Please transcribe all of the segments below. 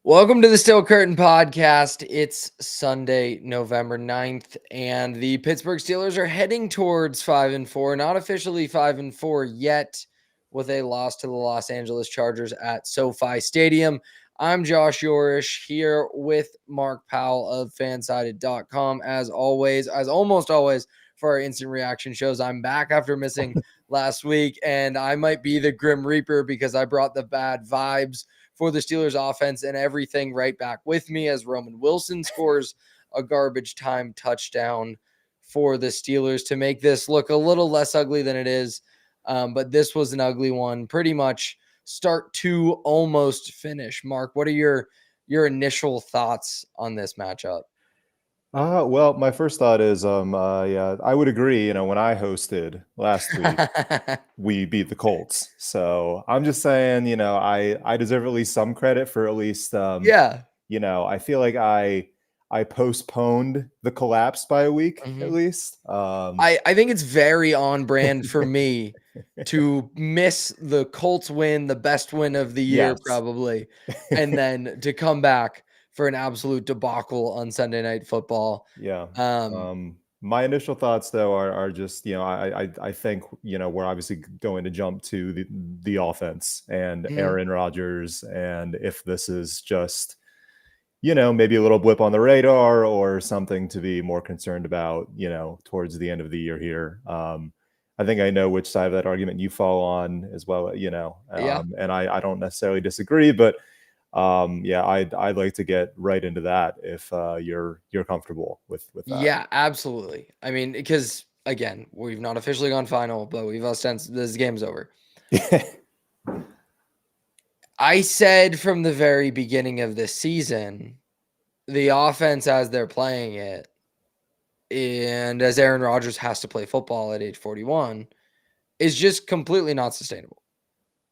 Welcome to the Steel Curtain Podcast. It's Sunday, November 9th, and the Pittsburgh Steelers are heading towards 5-4, not officially 5-4 yet, with a loss to the Los Angeles Chargers at SoFi Stadium. I'm Josh Yourish here with Mark Powell of FanSided.com. As almost always, for our instant reaction shows. I'm back after missing last week, and I might be the Grim Reaper because I brought the bad vibes for the Steelers offense and everything right back with me as Roman Wilson scores a garbage time touchdown for the Steelers to make this look a little less ugly than it is. But this was an ugly one, pretty much start to almost finish. Mark, what are your initial thoughts on this matchup? Well, my first thought is, yeah, I would agree. When I hosted last week, we beat the Colts. So I'm just saying, I deserve at least some credit for at least, Yeah. I feel like I postponed the collapse by a week at least. I think it's very on brand for me to miss the Colts win, the best win of the year, Yes. probably, and then to come back for an absolute debacle on Sunday Night Football. Yeah. My initial thoughts, though, are just, I think, we're obviously going to jump to the offense and Aaron Rodgers, and if this is just, maybe a little blip on the radar or something to be more concerned about, towards the end of the year here. I think I know which side of that argument you fall on as well, and I don't necessarily disagree, but yeah, I'd like to get right into that if you're comfortable with that. Yeah, absolutely. I mean, because again, we've not officially gone final, but we've all since this game's over. I said from the very beginning of this season, the offense as they're playing it, and as Aaron Rodgers has to play football at age 41, is just completely not sustainable.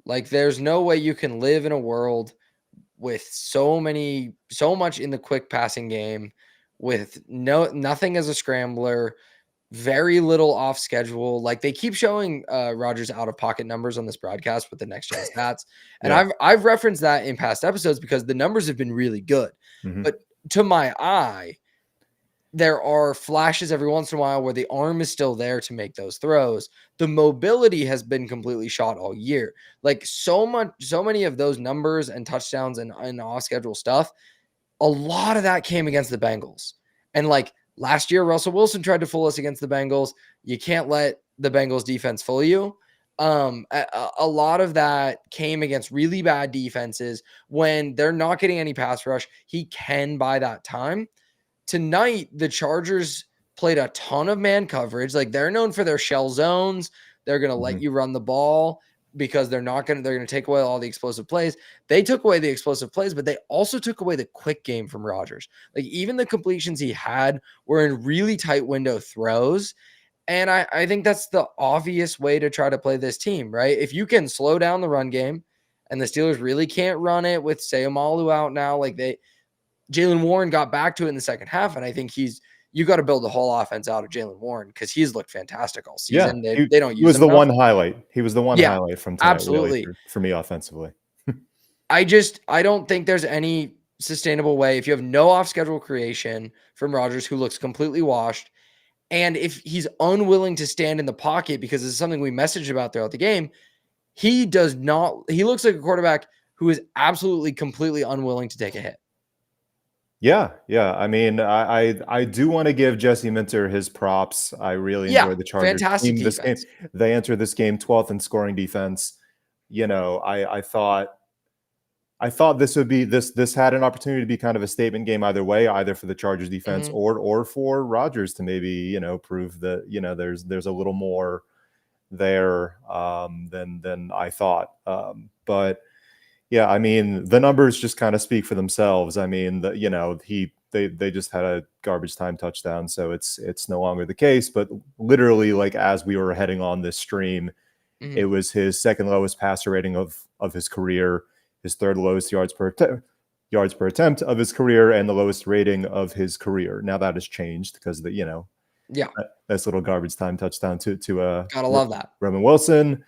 Like, there's no way you can live in a world with so much in the quick passing game, with nothing as a scrambler, very little off schedule. Like, they keep showing Rodgers out of pocket numbers on this broadcast with the next gen stats. And I've referenced that in past episodes because the numbers have been really good. But to my eye, there are flashes every once in a while where the arm is still there to make those throws. The mobility has been completely shot all year. Like, so many of those numbers and touchdowns and off schedule stuff, a lot of that came against the Bengals. And like last year, Russell Wilson tried to fool us against the Bengals. You can't let the Bengals defense fool you. A lot of that came against really bad defenses when they're not getting any pass rush. He can buy that time. Tonight, the Chargers played a ton of man coverage. Like, they're known for their shell zones. They're going to let you run the ball because they're going to take away all the explosive plays. They took away the explosive plays, but they also took away the quick game from Rodgers. Like, even the completions he had were in really tight window throws. And I think that's the obvious way to try to play this team, right? If you can slow down the run game and the Steelers really can't run it with Sayamalu out now, like Jaylen Warren got back to it in the second half, and I think you got to build the whole offense out of Jaylen Warren because he's looked fantastic all season. Yeah, They don't use him. He was the one highlight. He was the one highlight from tonight, absolutely, really, for me offensively. I don't think there's any sustainable way if you have no off-schedule creation from Rodgers, who looks completely washed, and if he's unwilling to stand in the pocket, because this is something we messaged about throughout the game. He looks like a quarterback who is absolutely completely unwilling to take a hit. Yeah. I mean, I do want to give Jesse Minter his props. I really enjoyed the Chargers fantastic team this game. They entered this game 12th in scoring defense. I thought this would be this had an opportunity to be kind of a statement game either way, either for the Chargers defense or for Rodgers to maybe prove that there's a little more there than I thought. But yeah, I mean, the numbers just kind of speak for themselves. I mean, they just had a garbage time touchdown, so it's no longer the case. But literally, like, as we were heading on this stream, it was his second lowest passer rating of his career, his third lowest yards per attempt of his career, and the lowest rating of his career. Now that has changed because this little garbage time touchdown to gotta love that Roman Wilson.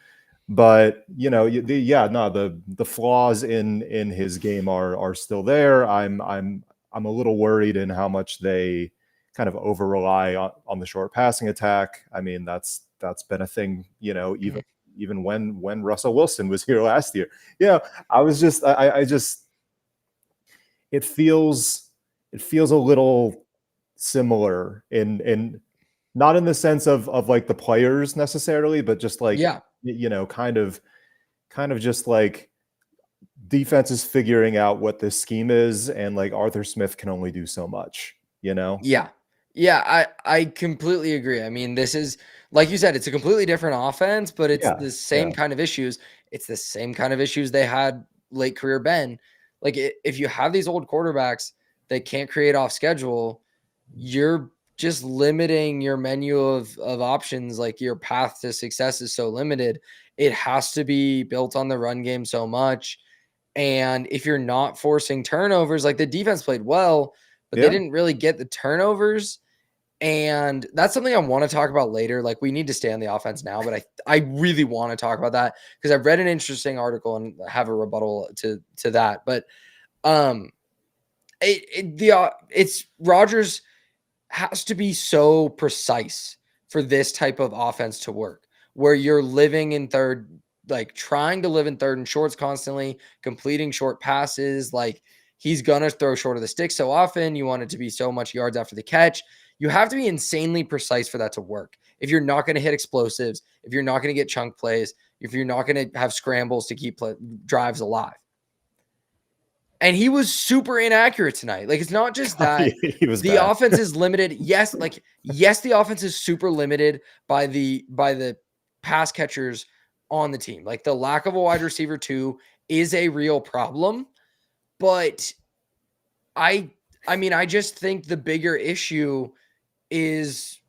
But the flaws in his game are still there. I'm a little worried in how much they kind of over rely on the short passing attack. I mean, that's been a thing, even when Russell Wilson was here last year. I just it feels a little similar in not in the sense of like the players necessarily, but just like kind of just like defenses figuring out what this scheme is, and like Arthur Smith can only do so much, Yeah. I completely agree. I mean, this is, like you said, it's a completely different offense, but it's the same kind of issues. It's the same kind of issues they had late career Ben. Like, if you have these old quarterbacks that can't create off schedule, you're just limiting your menu of options. Like, your path to success is so limited. It has to be built on the run game so much. And if you're not forcing turnovers, like, the defense played well, but they didn't really get the turnovers. And that's something I want to talk about later. Like, we need to stay on the offense now, but I really want to talk about that because I've read an interesting article and have a rebuttal to that. But it's Rodgers has to be so precise for this type of offense to work, where you're living in third, like trying to live in third and shorts constantly, completing short passes. Like, he's going to throw short of the stick so often. You want it to be so much yards after the catch. You have to be insanely precise for that to work. If you're not going to hit explosives, if you're not going to get chunk plays, if you're not going to have scrambles to keep drives alive. And he was super inaccurate tonight. Like, it's not just that the offense is limited. Yes, the offense is super limited by the pass catchers on the team. Like, the lack of a wide receiver too is a real problem. But I mean, I just think the bigger issue is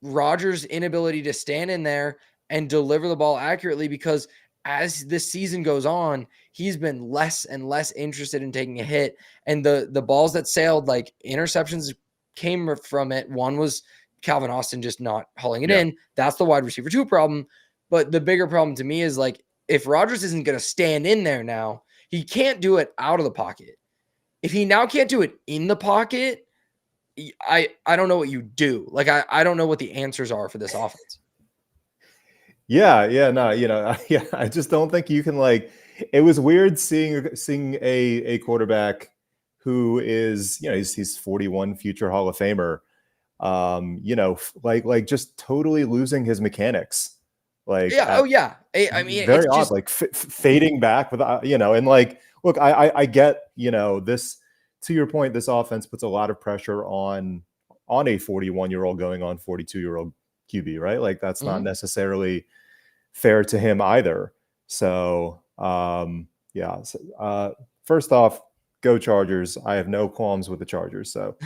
Rodgers' inability to stand in there and deliver the ball accurately, because as this season goes on, he's been less and less interested in taking a hit. And the balls that sailed, like interceptions, came from it. One was Calvin Austin just not hauling it in. That's the wide receiver 2 problem. But the bigger problem to me is, like, if Rodgers isn't going to stand in there now, he can't do it out of the pocket. If he now can't do it in the pocket, I don't know what you do. Like, I don't know what the answers are for this offense. I just don't think you can, like, it was weird seeing a quarterback who is, he's 41, future Hall of Famer, like just totally losing his mechanics. Like, I mean, very odd, just like fading back with, and like, look, I get, this, to your point, this offense puts a lot of pressure on a 41-year-old going on 42-year-old QB, right? Like, that's not necessarily fair to him either. So, first off, go Chargers. I have no qualms with the Chargers. So,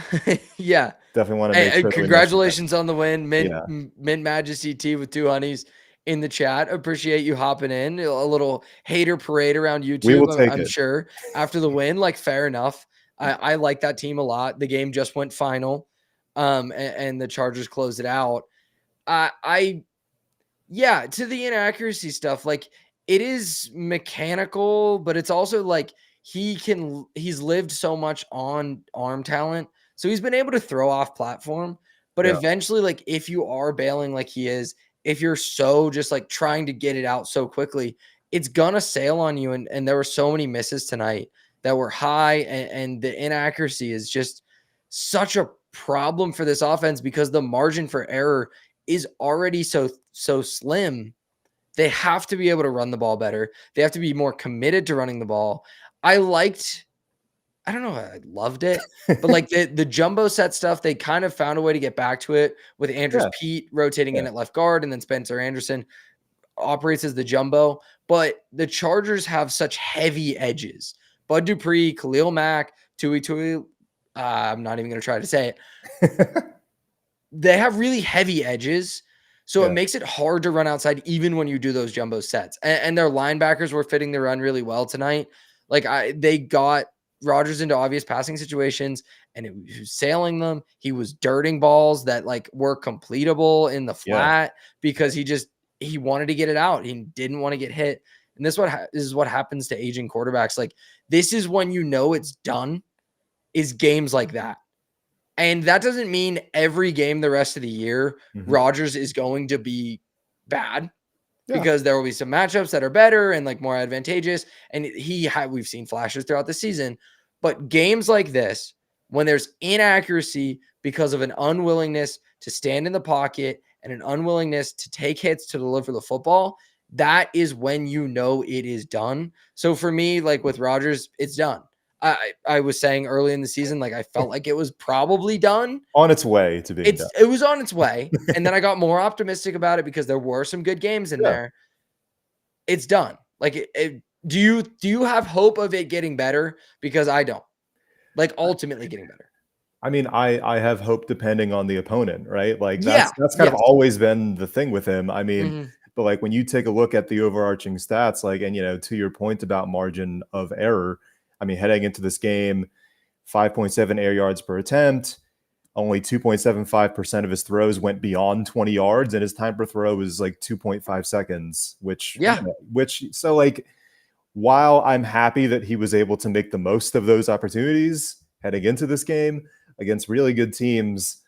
definitely want to make sure. Congratulations on the win, Mint Majesty T with 2 honeys in the chat. Appreciate you hopping in. A little hater parade around YouTube. We will take I'm sure after the win. Like, fair enough. I like that team a lot. The game just went final, and the Chargers closed it out. To the inaccuracy stuff, like, it is mechanical, but it's also like he's lived so much on arm talent. So he's been able to throw off platform, but eventually, like, if you are bailing like he is, if you're so just like trying to get it out so quickly, it's gonna sail on you. And there were so many misses tonight that were high, and the inaccuracy is just such a problem for this offense because the margin for error is already so slim. They have to be able to run the ball better. They have to be more committed to running the ball. I don't know, I loved it, but like the jumbo set stuff, they kind of found a way to get back to it with Andrews Pete rotating in at left guard, and then Spencer Anderson operates as the jumbo. But the Chargers have such heavy edges. Bud Dupree, Khalil Mack, Tui. I'm not even going to try to say it. They have really heavy edges, so it makes it hard to run outside even when you do those jumbo sets. And their linebackers were fitting the run really well tonight. Like, they got Rodgers into obvious passing situations, and it was sailing them. He was dirting balls that, like, were completable in the flat because he he wanted to get it out. He didn't want to get hit. And this is what happens to aging quarterbacks. Like, this is when you know it's done, is games like that. And that doesn't mean every game the rest of the year, Rodgers is going to be bad, because there will be some matchups that are better and like more advantageous. And we've seen flashes throughout the season, but games like this, when there's inaccuracy because of an unwillingness to stand in the pocket and an unwillingness to take hits to deliver the football, that is when you know it is done. So for me, like with Rodgers, it's done. I was saying early in the season, like I felt like it was probably done. On its way to being done. It was on its way. And then I got more optimistic about it because there were some good games in there. It's done. Like, do you have hope of it getting better? Because I don't. Like, ultimately getting better. I mean, I have hope depending on the opponent, right? Like that's kind of always been the thing with him. I mean, but like when you take a look at the overarching stats, like, and to your point about margin of error, I mean, heading into this game, 5.7 air yards per attempt, only 2.75% of his throws went beyond 20 yards, and his time per throw was like 2.5 seconds, which so like, while I'm happy that he was able to make the most of those opportunities heading into this game against really good teams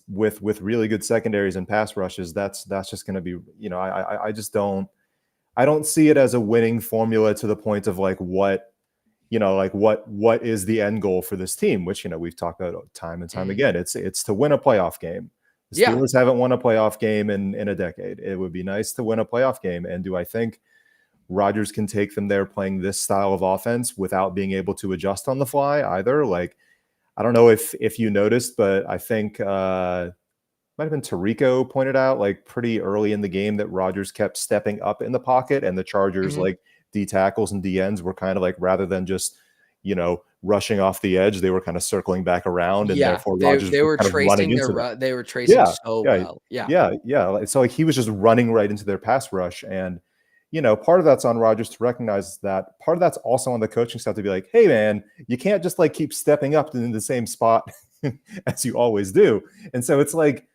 with really good secondaries and pass rushes, that's just going to be, I just don't see it as a winning formula to the point of like what is the end goal for this team, which, we've talked about time and time again. It's to win a playoff game. The Steelers haven't won a playoff game in a decade. It would be nice to win a playoff game. And do I think Rodgers can take them there playing this style of offense without being able to adjust on the fly either? Like, I don't know if you noticed, but I think might have been Tirico pointed out like pretty early in the game that Rodgers kept stepping up in the pocket, and the Chargers like D tackles and D ends were kind of like, rather than just rushing off the edge, they were kind of circling back around, and therefore Rodgers they were tracing they were tracing so well. So like he was just running right into their pass rush, and part of that's on Rodgers to recognize that. Part of that's also on the coaching staff to be like, hey man, you can't just like keep stepping up in the same spot as you always do. And so it's like,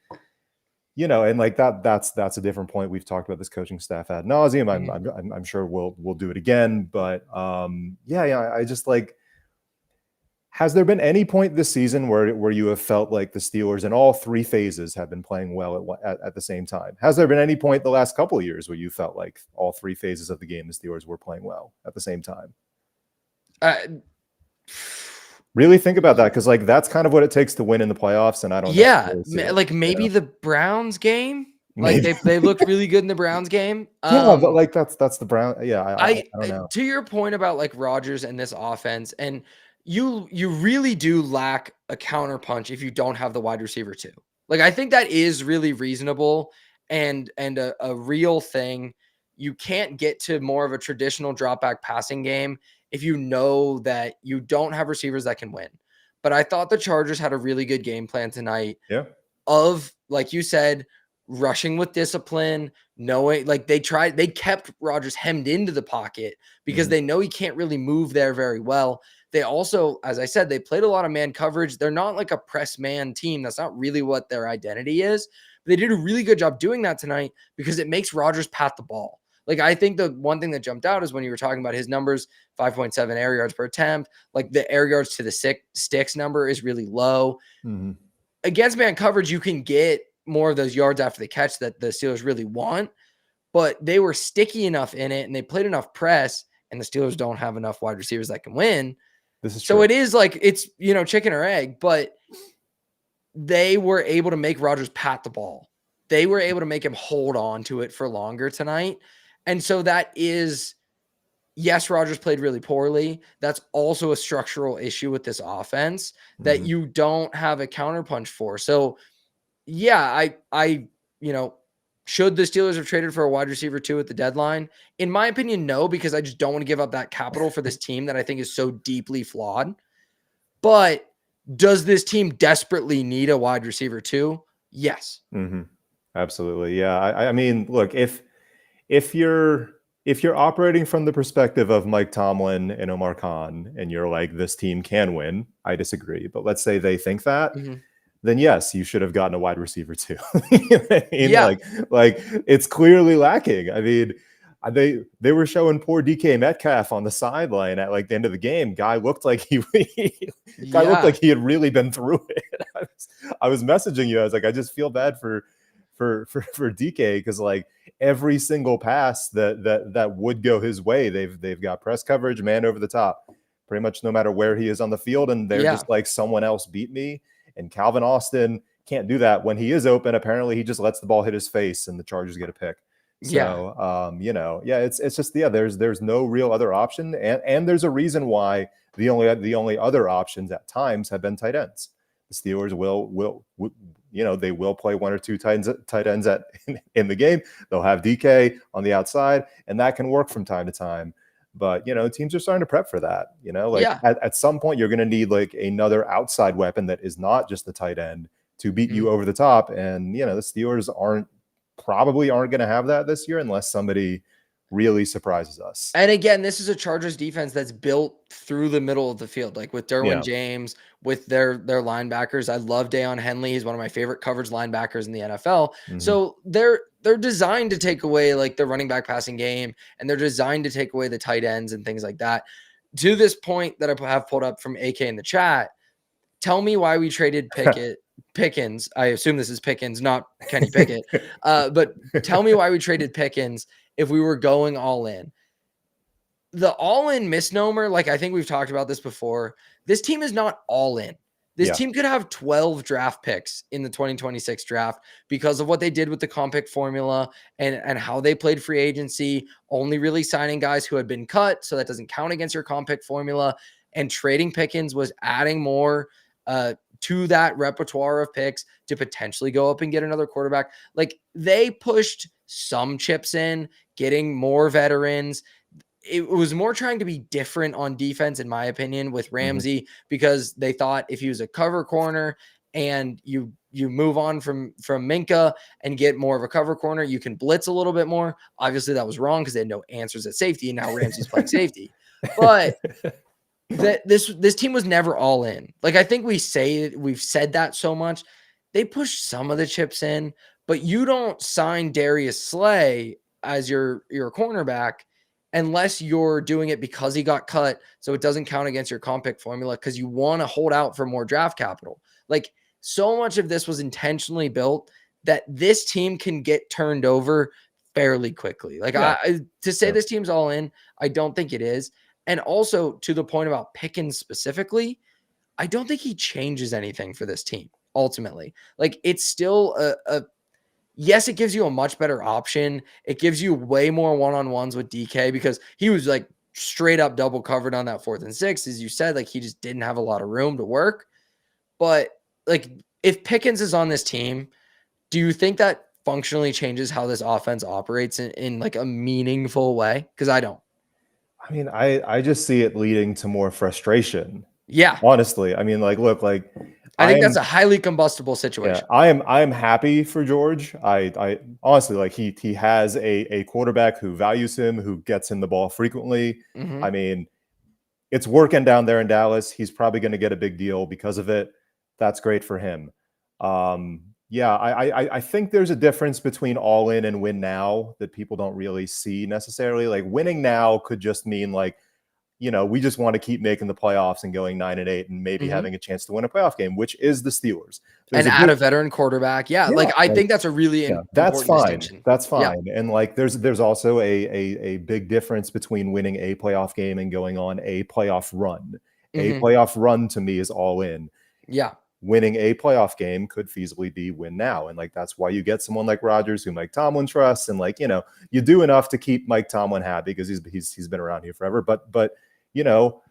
and like that's a different point. We've talked about this coaching staff ad nauseum. I'm sure we'll do it again, but I just like, has there been any point this season where you have felt like the Steelers in all three phases have been playing well at the same time? Has there been any point the last couple of years where you felt like all three phases of the game, the Steelers were playing well at the same time? Really think about that, because like that's kind of what it takes to win in the playoffs, and I don't know. Like maybe the Browns game. Like they looked really good in the Browns game. But like that's the Brown. I don't know. To your point about like Rodgers and this offense, and you really do lack a counterpunch if you don't have the wide receiver too. Like, I think that is really reasonable and a real thing. You can't get to more of a traditional drop back passing game if you know that you don't have receivers that can win. But I thought the Chargers had a really good game plan tonight. Of, like you said, rushing with discipline, knowing like they kept Rodgers hemmed into the pocket because they know he can't really move there very well. They also, as I said, they played a lot of man coverage. They're not like a press man team. That's not really what their identity is. But they did a really good job doing that tonight because it makes Rodgers pat the ball. Like, I think the one thing that jumped out is when you were talking about his numbers, 5.7 air yards per attempt, like the air yards to the sticks number is really low. Against man coverage, you can get more of those yards after the catch that the Steelers really want, but they were sticky enough in it and they played enough press, and the Steelers don't have enough wide receivers that can win. This is so true. It is like, it's, chicken or egg, but they were able to make Rodgers pat the ball. They were able to make him hold on to it for longer tonight. And so that is, yes, Rodgers played really poorly. That's also a structural issue with this offense that you don't have a counterpunch for. So yeah, I should the Steelers have traded for a wide receiver too at the deadline? In my opinion, no, because I just don't want to give up that capital for this team that I think is so deeply flawed. But does this team desperately need a wide receiver too? Yes. Absolutely. Yeah. I mean, look, if you're operating from the perspective of Mike Tomlin and Omar Khan, and you're like, this team can win, I disagree. But let's say they think that, then yes, you should have gotten a wide receiver too. You know what I mean? Yeah. Like it's clearly lacking. I mean, they were showing poor DK Metcalf on the sideline at like the end of the game. Guy looked like he had really been through it. I was messaging you. I was like, I just feel bad for DK, because like every single pass that would go his way, they've got press coverage, man over the top, pretty much no matter where he is on the field, and they're just like, someone else beat me. And Calvin Austin can't do that when he is open. Apparently, he just lets the ball hit his face, and the Chargers get a pick. So, it's just there's no real other option, and there's a reason why the only other options at times have been tight ends. The Steelers will they will play one or two tight ends in the game. They'll have DK on the outside, and that can work from time to time. But teams are starting to prep for that. At some point, you're going to need like another outside weapon that is not just the tight end to beat you over the top. And the Steelers probably aren't going to have that this year unless somebody really surprises us. And again, this is a Chargers defense that's built through the middle of the field, like with Derwin James, with their linebackers. I love Deion Henley. He's one of my favorite coverage linebackers in the NFL. So they're designed to take away like the running back passing game, and they're designed to take away the tight ends and things like that. To this point that I have pulled up from AK in the chat, tell me why we traded Pickens. I assume this is Pickens, not Kenny Pickett. But tell me why we traded Pickens if we were going all in. The all-in misnomer, like I think we've talked about this before, this team is not all in. This team could have 12 draft picks in the 2026 draft because of what they did with the comp pick formula and how they played free agency, only really signing guys who had been cut, so that doesn't count against your comp pick formula. And trading Pickens was adding more to that repertoire of picks to potentially go up and get another quarterback. Like they pushed some chips in, getting more veterans. It was more trying to be different on defense, in my opinion, with Ramsey, because they thought if he was a cover corner and you move on from Minka and get more of a cover corner, you can blitz a little bit more. Obviously that was wrong because they had no answers at safety, and now Ramsey's playing safety. But this team was never all in. Like I think we've said that so much. They pushed some of the chips in, but you don't sign Darius Slay as your cornerback unless you're doing it because he got cut, so it doesn't count against your comp pick formula because you want to hold out for more draft capital. Like so much of this was intentionally built that this team can get turned over fairly quickly. Like to say this team's all in, I don't think it is. And also to the point about Pickens specifically, I don't think he changes anything for this team ultimately. Like it's still yes, it gives you a much better option. It gives you way more one-on-ones with DK because he was like straight up double covered on that 4th and 6, as you said. Like he just didn't have a lot of room to work. But like if Pickens is on this team, do you think that functionally changes how this offense operates in like a meaningful way? Because I don't. I mean, I just see it leading to more frustration. Yeah. Honestly. I mean, like, look, like I think that's a highly combustible situation. Yeah, I am happy for George. I honestly, like he has a quarterback who values him, who gets him the ball frequently. I mean, it's working down there in Dallas. He's probably going to get a big deal because of it. That's great for him. I think there's a difference between all in and win now that people don't really see necessarily. Like winning now could just mean like, we just want to keep making the playoffs and going 9-8 and maybe having a chance to win a playoff game, which is the Steelers. And add a veteran quarterback. Yeah. Like I think that's a really that's important fine. distinction. That's fine. Yeah. And like there's also a big difference between winning a playoff game and going on a playoff run. A playoff run to me is all in. Yeah. Winning a playoff game could feasibly be win now. And like, that's why you get someone like Rodgers who Mike Tomlin trusts. And like, you do enough to keep Mike Tomlin happy because he's been around here forever. But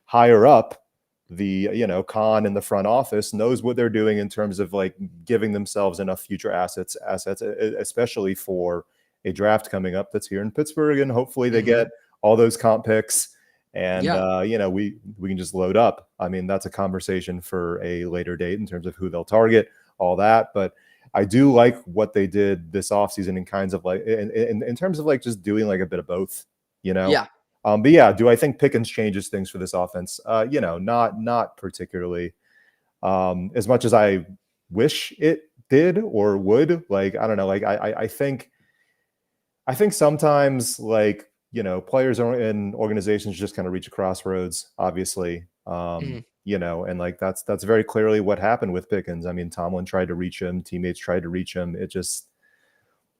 higher up, the, Khan in the front office knows what they're doing in terms of like giving themselves enough future assets, especially for a draft coming up that's here in Pittsburgh. And hopefully they get all those comp picks. And, we can just load up. I mean, that's a conversation for a later date in terms of who they'll target, all that. But I do like what they did this offseason in kinds of like, in terms of like just doing like a bit of both, Yeah. But yeah, do I think Pickens changes things for this offense? Not particularly. As much as I wish it did or would. Like, I don't know. Like, I think sometimes, like, you know, players and organizations just kind of reach a crossroads, obviously. You know, and like that's very clearly what happened with Pickens. I mean, Tomlin tried to reach him, teammates tried to reach him. It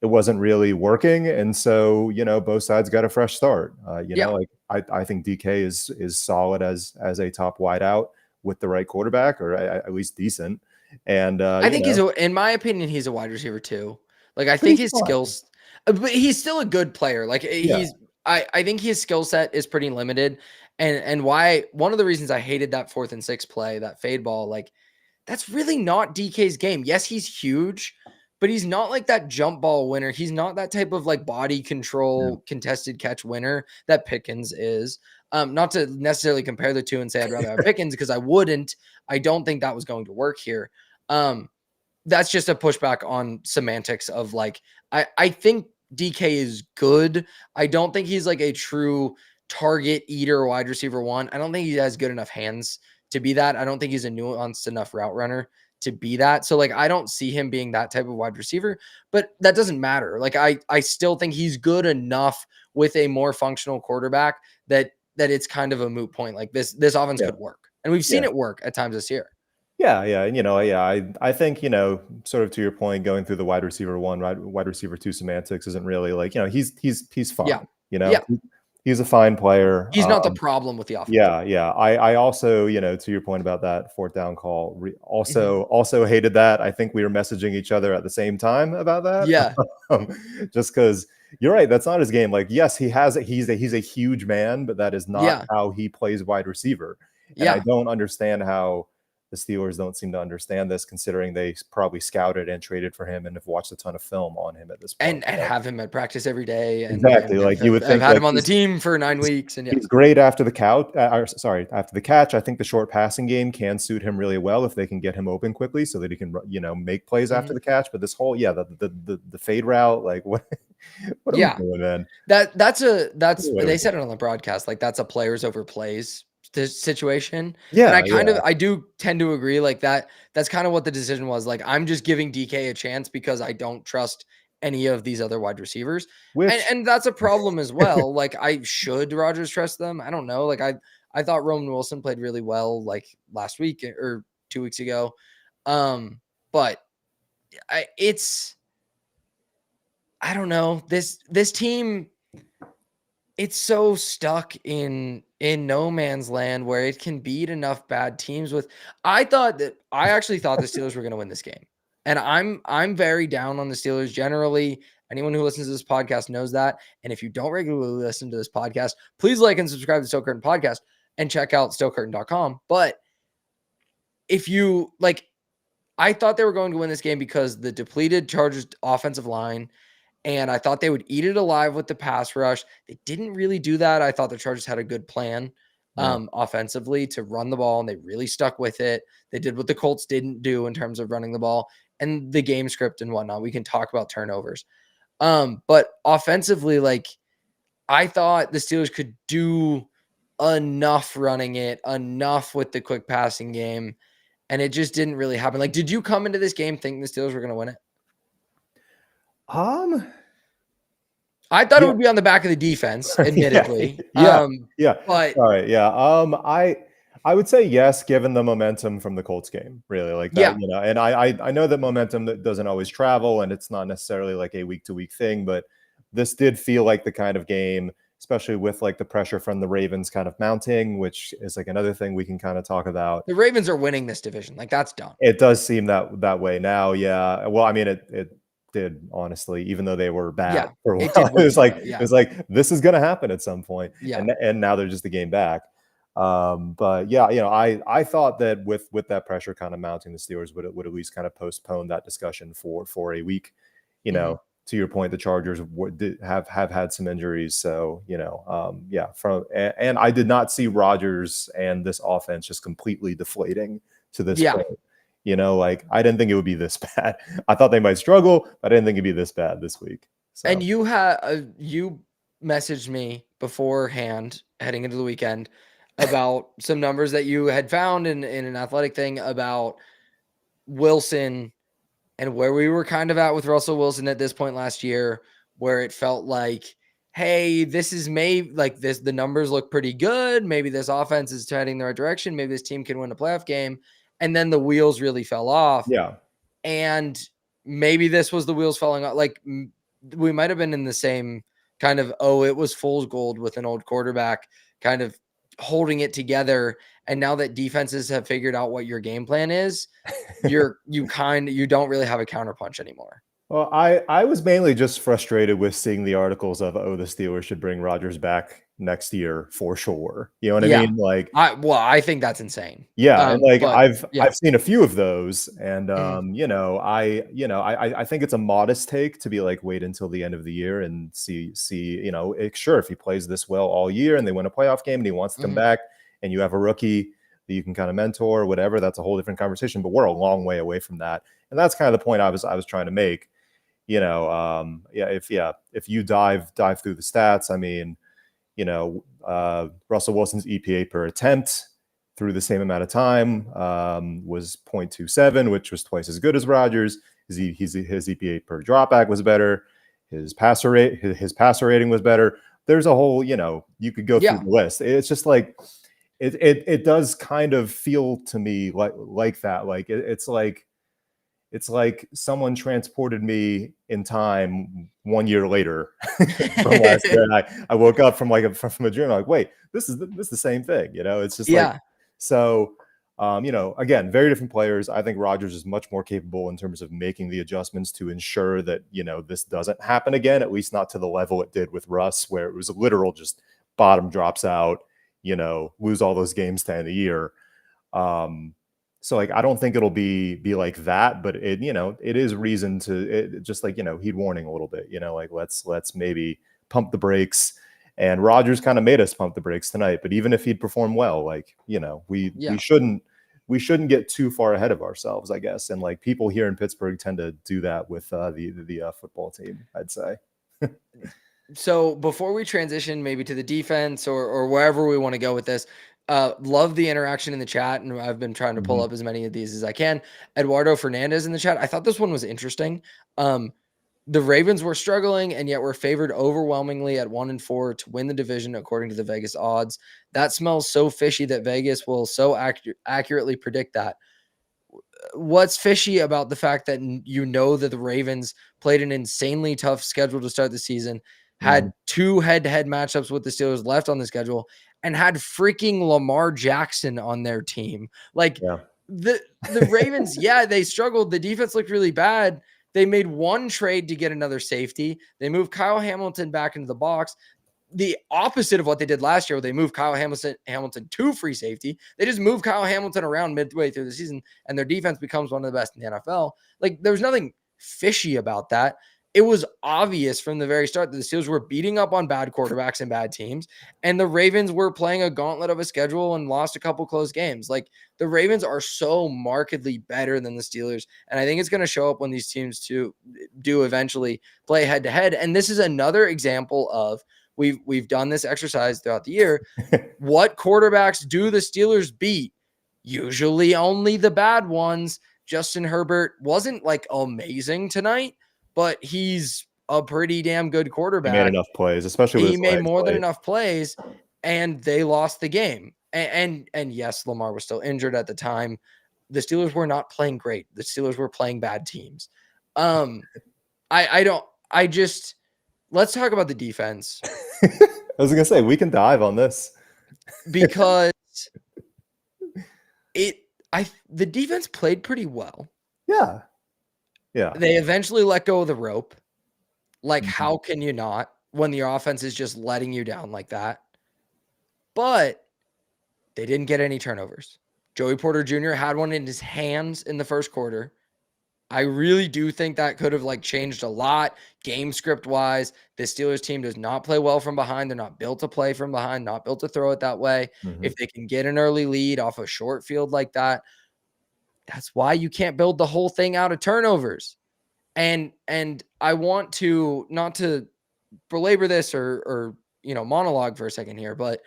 wasn't really working. And so, you know, both sides got a fresh start. You know, like I think DK is solid as a top wideout with the right quarterback, or at least decent. And I think in my opinion, he's a wide receiver too. Like I but think he's his fine. skills, but he's still a good player. Like Yeah. I think his skill set is pretty limited. And why one of the reasons I hated that 4th and 6 play, that fade ball, like that's really not DK's game. Yes, he's huge, but he's not like that jump ball winner. He's not that type of like body control contested catch winner that Pickens is. Not to necessarily compare the two and say I'd rather have Pickens, because I wouldn't. I don't think that was going to work here. That's just a pushback on semantics of like, I think DK is good. I don't think he's like a true target eater wide receiver one. I don't think he has good enough hands to be that. I don't think he's a nuanced enough route runner to be that. So like, I don't see him being that type of wide receiver, but that doesn't matter. Like I still think he's good enough with a more functional quarterback that it's kind of a moot point. Like this offense could work. And we've seen it work at times this year. Yeah, yeah, and, you know, yeah, I think, you know, sort of to your point, going through the wide receiver one, wide receiver two semantics isn't really like, you know, he's fine. Yeah. You know, Yeah. he's a fine player. He's not the problem with the offense. Yeah, yeah. I also, you know, to your point about that 4th down call, also hated that. I think we were messaging each other at the same time about that. Yeah. Just because you're right, that's not his game. Like, yes, he's a huge man, but that is not how he plays wide receiver. And I don't understand how the Steelers don't seem to understand this, considering they probably scouted and traded for him and have watched a ton of film on him at this point. And have him at practice every day. And, exactly. Like you would think, I've had him on the team for 9 weeks. And he's great after the couch. After the catch. I think the short passing game can suit him really well if they can get him open quickly so that he can, you know, make plays after the catch. But this whole, the fade route, like what are we doing, man? That's they said it on the broadcast. Like that's a players over plays situation. Yeah. And I do tend to agree. Like that's kind of what the decision was. Like, I'm just giving DK a chance because I don't trust any of these other wide receivers. And that's a problem as well. Like, should Rodgers trust them? I don't know. Like I thought Roman Wilson played really well like last week or 2 weeks ago. But I don't know. This team, it's so stuck in no man's land where it can beat enough bad teams with. I actually thought the Steelers were going to win this game. And I'm very down on the Steelers generally. Anyone who listens to this podcast knows that. And if you don't regularly listen to this podcast, please like and subscribe to Still Curtain Podcast and check out stillcurtain.com. But if you like, I thought they were going to win this game because the depleted Chargers offensive line, and I thought they would eat it alive with the pass rush. They didn't really do that. I thought the Chargers had a good plan offensively to run the ball, and they really stuck with it. They did what the Colts didn't do in terms of running the ball and the game script and whatnot. We can talk about turnovers. But offensively, like, I thought the Steelers could do enough running it, enough with the quick passing game, and it just didn't really happen. Like, did you come into this game thinking the Steelers were going to win it? I thought it would be on the back of the defense, admittedly. But all right, I would say yes, given the momentum from the Colts game, really, like that, you know. And I know that momentum that doesn't always travel, and it's not necessarily like a week to week thing, but this did feel like the kind of game, especially with like the pressure from the Ravens kind of mounting, which is like another thing we can kind of talk about. The Ravens are winning this division, like that's done. It does seem that way now, yeah. Well, I mean, it did, honestly, even though they were bad for a while. It was like this is gonna happen at some point. And now they're just a game back. But yeah, you know, I thought that with that pressure kind of mounting, the Steelers would at least kind of postpone that discussion for a week. You know, to your point, the Chargers have had some injuries, so you know, and I did not see Rodgers and this offense just completely deflating to this point. You know, like I didn't think it would be this bad. I thought they might struggle, but I didn't think it'd be this bad this week. So. And you messaged me beforehand heading into the weekend about some numbers that you had found in an athletic thing about Wilson and where we were kind of at with Russell Wilson at this point last year, where it felt like, hey, this is the numbers look pretty good. Maybe this offense is heading the right direction. Maybe this team can win a playoff game. And then the wheels really fell off. Yeah. And maybe this was the wheels falling off. Like, we might have been in the same kind of, it was fool's gold with an old quarterback kind of holding it together. And now that defenses have figured out what your game plan is, you don't really have a counterpunch anymore. Well, I was mainly just frustrated with seeing the articles of, the Steelers should bring Rodgers back next year for sure. You know what I mean? Like, I think that's insane. Yeah, and like I've seen a few of those, and I think it's a modest take to be like, wait until the end of the year and see, sure, if he plays this well all year and they win a playoff game and he wants to come back, and you have a rookie that you can kind of mentor or whatever, that's a whole different conversation. But we're a long way away from that, and that's kind of the point I was trying to make. If you dive through the stats, I mean, Russell Wilson's EPA per attempt through the same amount of time was 0.27, which was twice as good as Rodgers. His EPA per dropback was better. His passer rating was better. There's a whole, you could go through the list. It's just like it does kind of feel to me like that. Like it's like someone transported me in time 1 year later from last year. And I woke up from a dream. I'm like, wait, this is the same thing. It's just so, again, very different players. I think Rodgers is much more capable in terms of making the adjustments to ensure that, this doesn't happen again, at least not to the level it did with Russ, where it was a literal just bottom drops out, lose all those games to end the year. So like, I don't think it'll be like that, but it is reason to just like, heed warning a little bit, like let's maybe pump the brakes. And Rodgers kind of made us pump the brakes tonight, but even if he'd perform well, like, we shouldn't get too far ahead of ourselves, I guess. And like, people here in Pittsburgh tend to do that with the football team, I'd say. So before we transition maybe to the defense or wherever we want to go with this, love the interaction in the chat, and I've been trying to pull up as many of these as I can. Eduardo Fernandez in the chat. I thought this one was interesting. The Ravens were struggling, and yet were favored overwhelmingly at 1-4 to win the division according to the Vegas odds. That smells so fishy that Vegas will so accurately predict that. What's fishy about the fact that that the Ravens played an insanely tough schedule to start the season, had 2 head-to-head matchups with the Steelers left on the schedule, and had freaking Lamar Jackson on their team? Like, the Ravens, they struggled. The defense looked really bad. They made one trade to get another safety. They moved Kyle Hamilton back into the box. The opposite of what they did last year, where they moved Kyle Hamilton to free safety. They just moved Kyle Hamilton around midway through the season, and their defense becomes one of the best in the NFL. Like, there's nothing fishy about that. It was obvious from the very start that the Steelers were beating up on bad quarterbacks and bad teams, and the Ravens were playing a gauntlet of a schedule and lost a couple close games. Like, the Ravens are so markedly better than the Steelers, and I think it's going to show up when these teams do eventually play head-to-head. And this is another example of, we've done this exercise throughout the year. What quarterbacks do the Steelers beat? Usually only the bad ones. Justin Herbert wasn't like amazing tonight, but he's a pretty damn good quarterback. He made enough plays, especially with he made more than enough plays, and they lost the game. And yes, Lamar was still injured at the time. The Steelers were not playing great. The Steelers were playing bad teams. Let's talk about the defense. I was gonna say, we can dive on this because the defense played pretty well. Yeah. They eventually let go of the rope. Like, how can you not when the offense is just letting you down like that? But they didn't get any turnovers. Joey Porter Jr. had one in his hands in the first quarter. I really do think that could have changed a lot game script wise. The Steelers team does not play well from behind. They're not built to play from behind, not built to throw it that way. If they can get an early lead off a short field like that, that's why you can't build the whole thing out of turnovers. And I want to, not to belabor this or monologue for a second here, but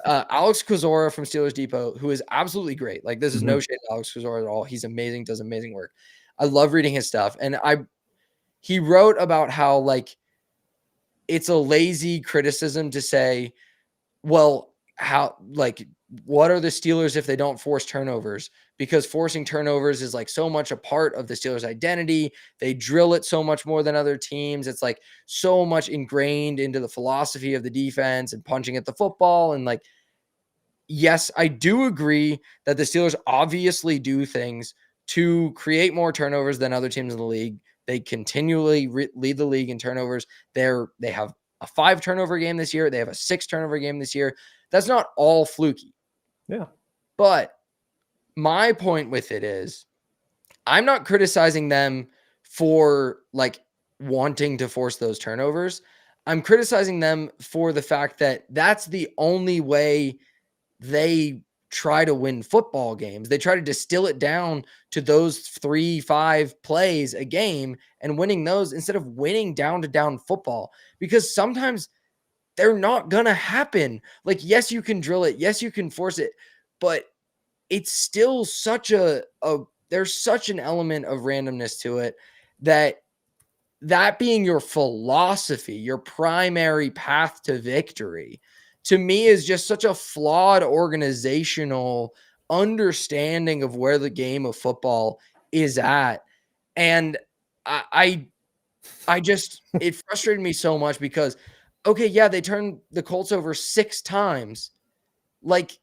Alex Kozora from Steelers Depot, who is absolutely great. Like, this is no Mhm. shade to Alex Kozora at all. He's amazing, does amazing work. I love reading his stuff. And he wrote about how, like, it's a lazy criticism to say, well, how, like, what are the Steelers if they don't force turnovers? Because forcing turnovers is like so much a part of the Steelers' identity. They drill it so much more than other teams. It's like so much ingrained into the philosophy of the defense and punching at the football. And like, yes, I do agree that the Steelers obviously do things to create more turnovers than other teams in the league. They continually lead the league in turnovers. They have a 5 turnover game this year. They have a 6 turnover game this year. That's not all fluky. Yeah. But my point with it is, I'm not criticizing them for like wanting to force those turnovers. I'm criticizing them for the fact that that's the only way they try to win football games. They try to distill it down to those 3-5 plays a game and winning those instead of winning down to down football, because sometimes they're not going to happen. Like, yes, you can drill it. Yes, you can force it, but it's still such there's such an element of randomness to it that being your philosophy, your primary path to victory, to me is just such a flawed organizational understanding of where the game of football is at. And I just, it frustrated me so much because, okay, yeah, they turned the Colts over 6 times. Like,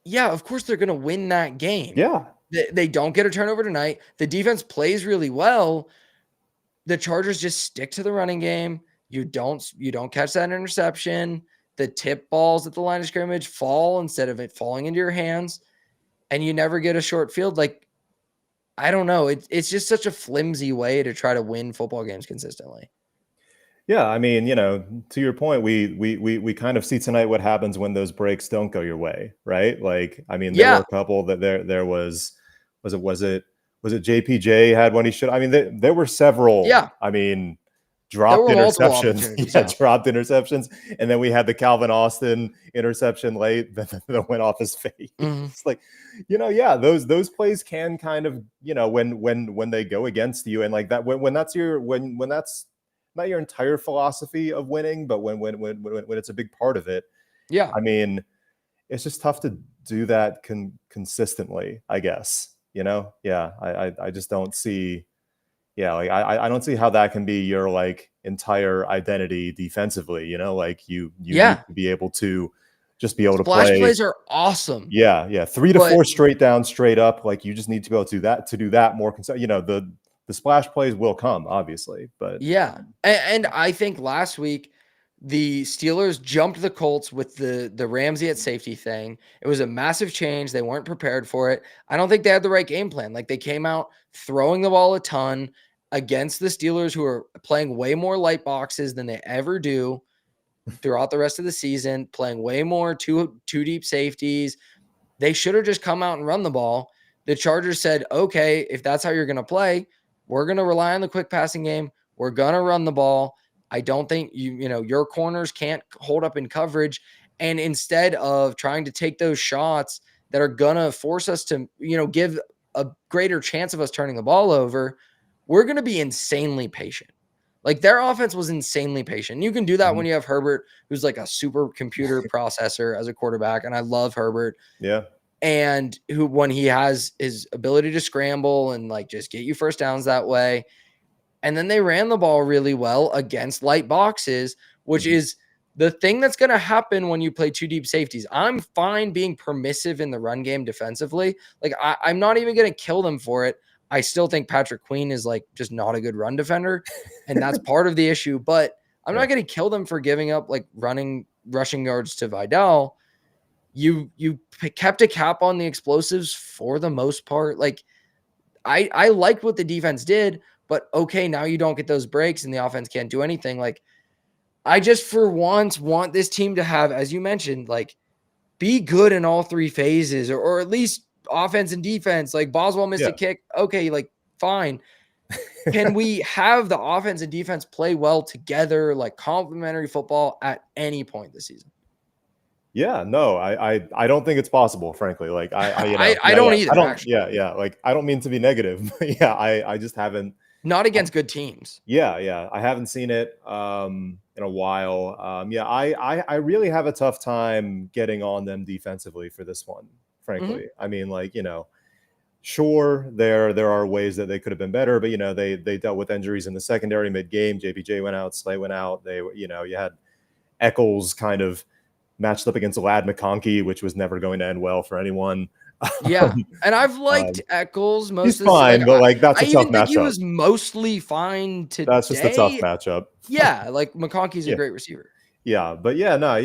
yeah, of course they're going to win that game. Yeah. They don't get a turnover tonight. The defense plays really well. The Chargers just stick to the running game. You don't catch that interception. The tip balls at the line of scrimmage fall instead of it falling into your hands, and you never get a short field. Like, I don't know. It's just such a flimsy way to try to win football games consistently. Yeah, I mean, to your point, we kind of see tonight what happens when those breaks don't go your way, right? Like, I mean, there were Yeah, a couple that there was it JPJ had one he should. I mean, there were several. yeah. I mean, There dropped were multiple interceptions. opportunities. Yeah, Yeah. dropped interceptions, and then we had the Calvin Austin interception late that went off his face. Mhm. It's like, yeah, those plays can kind of, when they go against you, and like that when that's not your entire philosophy of winning, but when it's a big part of it. Yeah. I mean, it's just tough to do that consistently, I guess. Yeah, I just don't see. Yeah, like I don't see how that can be your like entire identity defensively. Like you Yeah. need to be able to just be able to Splash play. plays are awesome. Yeah, 3 to But 4 straight down, straight up. Like you just need to be able to do that more. The splash plays will come, obviously, but yeah. And I think last week the Steelers jumped the Colts with the Ramsey at safety thing. It was a massive change. They weren't prepared for it. I don't think they had the right game plan. Like, they came out throwing the ball a ton against the Steelers, who are playing way more light boxes than they ever do throughout the rest of the season, playing way more two deep safeties. They should have just come out and run the ball. The Chargers said, okay, if that's how you're going to play, we're going to rely on the quick passing game. We're going to run the ball. I don't think your corners can't hold up in coverage. And instead of trying to take those shots that are going to force us to, give a greater chance of us turning the ball over, we're going to be insanely patient. Like, their offense was insanely patient. You can do that when you have Herbert, who's like a super computer processor as a quarterback. And I love Herbert. yeah. And who, when he has his ability to scramble and like just get you first downs that way. And then they ran the ball really well against light boxes, which is the thing that's going to happen when you play 2 deep safeties. I'm fine being permissive in the run game defensively. Like, I'm not even going to kill them for it. I still think Patrick Queen is like just not a good run defender, and that's part of the issue. But I'm not going to kill them for giving up like rushing yards to Vidal. You kept a cap on the explosives for the most part. Like, I liked what the defense did, but okay, now you don't get those breaks and the offense can't do anything. Like, I just for once want this team to have, as you mentioned, like, be good in all 3 phases, or at least offense and defense. Like, Boswell missed a kick. Okay, like, fine. Can we have the offense and defense play well together, like complementary football at any point this season? Yeah, no, I don't think it's possible, frankly. Like I don't either. Actually, like I don't mean to be negative, but yeah, I just haven't. not against good teams. Yeah, I haven't seen it in a while. Yeah, I really have a tough time getting on them defensively for this one. Frankly, I mean, like sure, there are ways that they could have been better, but they dealt with injuries in the secondary mid game. JPJ went out, Slay went out. You had Eccles kind of matched up against Lad McConkey, which was never going to end well for anyone. Yeah, and I've liked Eccles most he's of the fine, season. but that's a I tough even think he matchup. was mostly fine today. That's just a tough matchup. Yeah, like McConkey's a great receiver. Yeah, but yeah, no,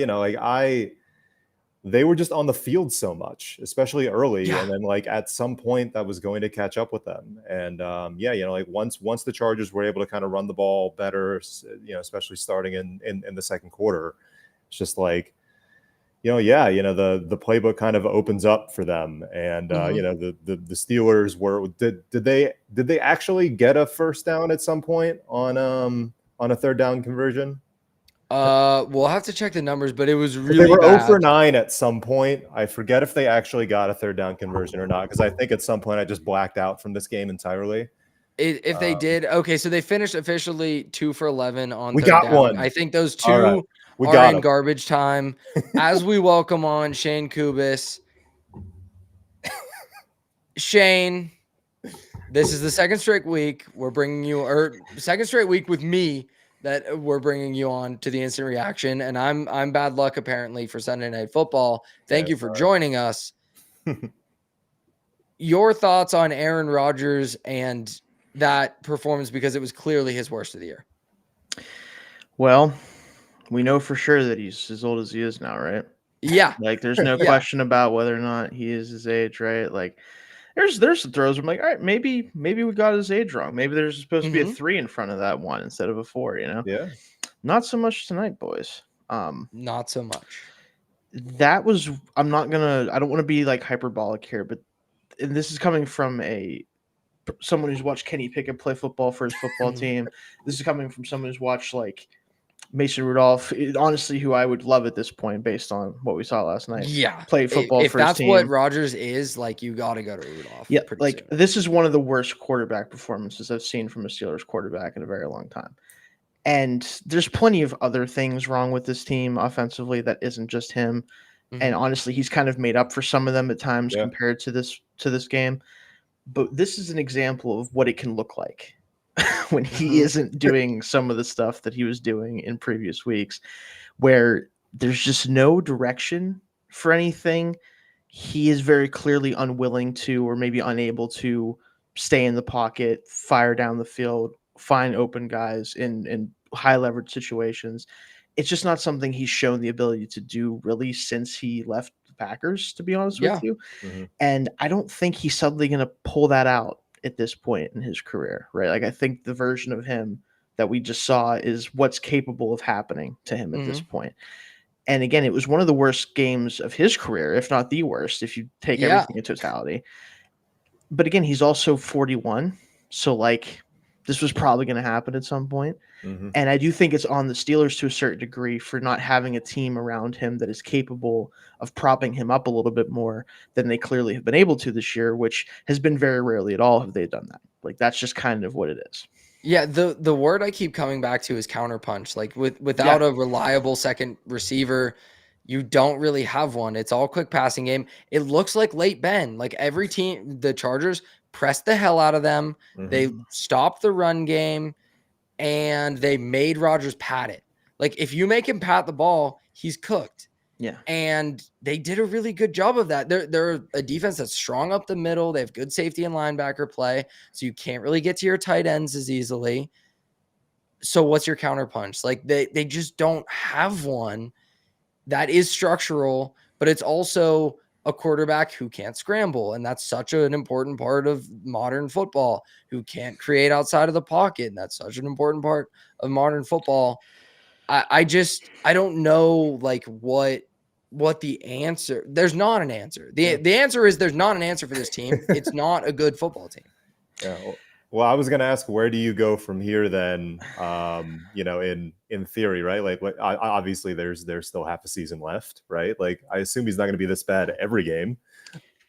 they were just on the field so much, especially early, and then at some point that was going to catch up with them. And once the Chargers were able to kind of run the ball better, especially starting in the second quarter, it's just like, the playbook kind of opens up for them. And the Steelers did they actually get a first down at some point on a third down conversion? We'll have to check the numbers, but it was really they were bad. 0 for 9 at some point. I forget if they actually got a third down conversion or not, because I think at some point I just blacked out from this game entirely. If they did, okay, so they finished officially 2 for 11 on we third got down. one. I think those two are in garbage time. As we welcome on Shane Kubis. Shane, this is the second straight week we're bringing you, or second straight week with me that we're bringing you on to the Instant Reaction, and I'm bad luck apparently for Sunday Night Football. Thank you for joining us. Your thoughts on Aaron Rodgers and that performance, because it was clearly his worst of the year. Well, we know for sure that he's as old as he is now, right? Yeah. Like there's no question about whether or not he is his age, right? Like there's some throws where I'm like, all right, maybe we got his age wrong. Maybe there's supposed to be a 3 in front of that 1 instead of a 4, Yeah. Not so much tonight, boys. Not so much. That was, I don't want to be like hyperbolic here, but and this is coming from someone who's watched Kenny Pickett play football for his football team. This is coming from someone who's watched like Mason Rudolph, honestly, who I would love at this point based on what we saw last night. Yeah. Play football if for his team. If that's what Rodgers is, like, you got to go to Rudolph. Yeah, like soon. This is one of the worst quarterback performances I've seen from a Steelers quarterback in a very long time. And there's plenty of other things wrong with this team offensively that isn't just him. Mm-hmm. And honestly, he's kind of made up for some of them at times compared to this game. But this is an example of what it can look like when he isn't doing some of the stuff that he was doing in previous weeks, where there's just no direction for anything. He is very clearly unwilling to, or maybe unable to, stay in the pocket, fire down the field, find open guys in high leverage situations. It's just not something he's shown the ability to do really since he left the Packers, to be honest with you. Mm-hmm. And I don't think he's suddenly going to pull that out at this point in his career, right? Like I think the version of him that we just saw is what's capable of happening to him at this point. And again, it was one of the worst games of his career, if not the worst, if you take everything in totality. But again, he's also 41. So like this was probably going to happen at some point. Mm-hmm. And I do think it's on the Steelers to a certain degree for not having a team around him that is capable of propping him up a little bit more than they clearly have been able to this year, which has been very rarely at all have they done that. Like that's just kind of what it is. Yeah, the word I keep coming back to is counterpunch. Like without a reliable second receiver, you don't really have one. It's all quick passing game. It looks like late Ben. Like every team, the Chargers pressed the hell out of them. Mm-hmm. They stopped the run game, and they made Rodgers pat it. Like if you make him pat the ball, he's cooked. Yeah. And they did a really good job of that. They're a defense that's strong up the middle. They have good safety and linebacker play, so you can't really get to your tight ends as easily. So what's your counterpunch? Like they just don't have one that is structural, but it's also a quarterback who can't scramble. And that's such an important part of modern football, who can't create outside of the pocket. And that's such an important part of modern football. I don't know like what the answer. There's not an answer. The answer is there's not an answer for this team. It's not a good football team. Yeah. Well, I was going to ask, where do you go from here then? In theory, right? Like, obviously, there's still half a season left, right? Like, I assume he's not going to be this bad every game,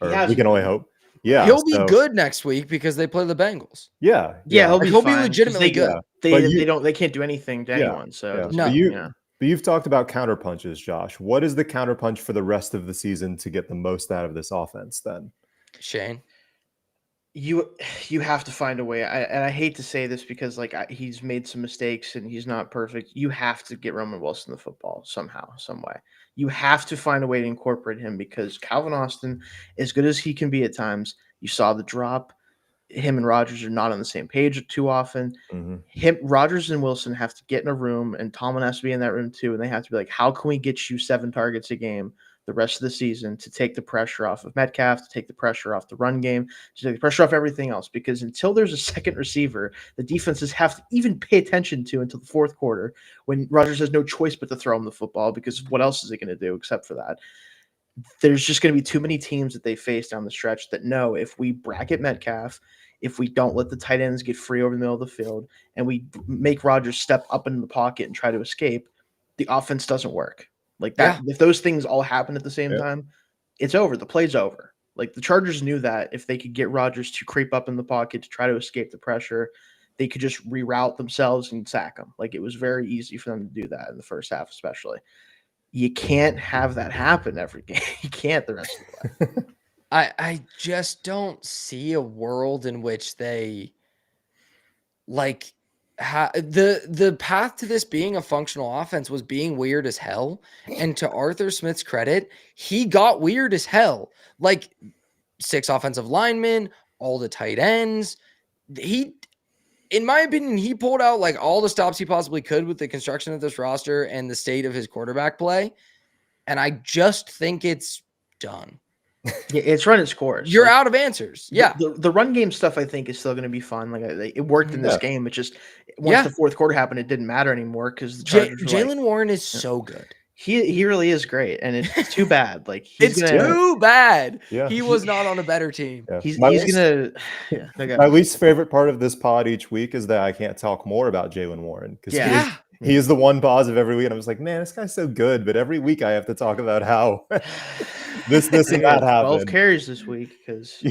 or we can only hope. Yeah, He'll be good next week because they play the Bengals. Yeah, he'll be legitimately good. They can't do anything to anyone. So but you've talked about counterpunches, Josh. What is the counterpunch for the rest of the season to get the most out of this offense? Then, Shane, you have to find a way. I hate to say this because he's made some mistakes and he's not perfect. You have to get Roman Wilson the football somehow, some way. You have to find a way to incorporate him because Calvin Austin, as good as he can be at times, you saw the drop. Him and Rodgers are not on the same page too often. Rodgers and Wilson have to get in a room, and Tomlin has to be in that room too. And they have to be like, how can we get you 7 targets a game the rest of the season to take the pressure off of Metcalf, to take the pressure off the run game, to take the pressure off everything else? Because until there's a second receiver, the defenses have to even pay attention to until the fourth quarter when Rodgers has no choice but to throw him the football, because what else is he going to do except for that? There's just going to be too many teams that they face down the stretch that know if we bracket Metcalf, if we don't let the tight ends get free over the middle of the field, and we make Rodgers step up into the pocket and try to escape, the offense doesn't work. Like that, if those things all happen at the same time, it's over. The play's over. Like the Chargers knew that if they could get Rodgers to creep up in the pocket to try to escape the pressure, they could just reroute themselves and sack him. Like it was very easy for them to do that in the first half, especially. You can't have that happen every game. You can't the rest of the way. I just don't see a world in which they the path to this being a functional offense was being weird as hell. And to Arthur Smith's credit, he got weird as hell. Like 6 offensive linemen, all the tight ends. In my opinion, he pulled out like all the stops he possibly could with the construction of this roster and the state of his quarterback play. And I just think it's done. Yeah, it's run its course. You're out of answers. Yeah. The run game stuff, I think, is still going to be fun. It worked in this game. It just, once the fourth quarter happened, it didn't matter anymore because the Chargers Jalen Warren is so good. He really is great, and it's too bad. Like too bad. Yeah. He was not on a better team. Yeah. He's gonna. My least favorite part of this pod each week is that I can't talk more about Jalen Warren because he is the one positive every week, and I'm just like, man, this guy's so good, but every week I have to talk about how this and that happened. 12 carries this week because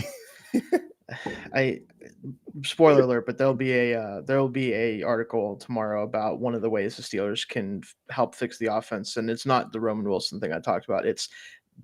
spoiler alert, but there'll be a article tomorrow about one of the ways the Steelers can help fix the offense, and it's not the Roman Wilson thing I talked about. It's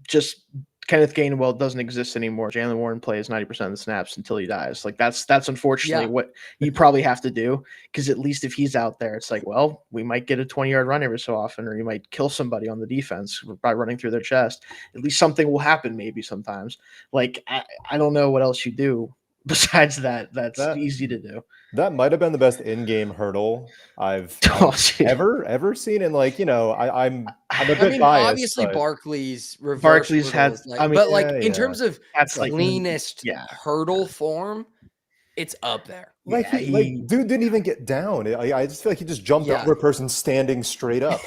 just Kenneth Gainwell doesn't exist anymore. Jalen Warren plays 90% of the snaps until he dies. Like that's unfortunately what you probably have to do, because at least if he's out there, it's like, well, we might get a 20-yard run every so often, or you might kill somebody on the defense by running through their chest. At least something will happen maybe sometimes. Like I don't know what else you do besides that. That's easy to do. That might have been the best in-game hurdle I've ever seen. And I'm a bit biased. Obviously, Barkley's had, in terms of cleanest hurdle form, it's up there. Dude didn't even get down. I just feel like he just jumped over a person standing straight up.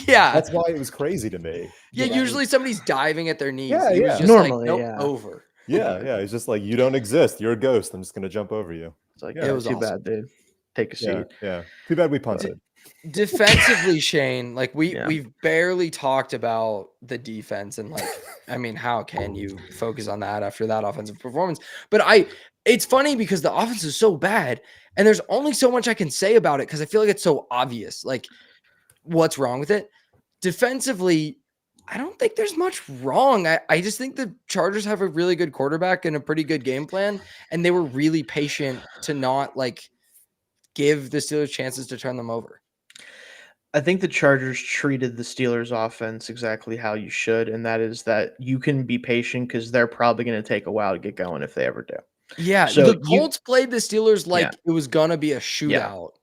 That's why it was crazy to me. Usually somebody's diving at their knees. He was just normally over. Yeah. He's just like, you don't exist. You're a ghost. I'm just gonna jump over you. It's like, it was too bad, dude. Take a seat. Yeah. Too bad we punted. Defensively, Shane, we've barely talked about the defense, and how can you focus on that after that offensive performance? But it's funny because the offense is so bad, and there's only so much I can say about it because I feel like it's so obvious, what's wrong with it. Defensively, I don't think there's much wrong. I just think the Chargers have a really good quarterback and a pretty good game plan, and they were really patient to not give the Steelers chances to turn them over. I think the Chargers treated the Steelers offense exactly how you should, and that is that you can be patient because they're probably going to take a while to get going if they ever do. Yeah, so the Colts played the Steelers it was going to be a shootout.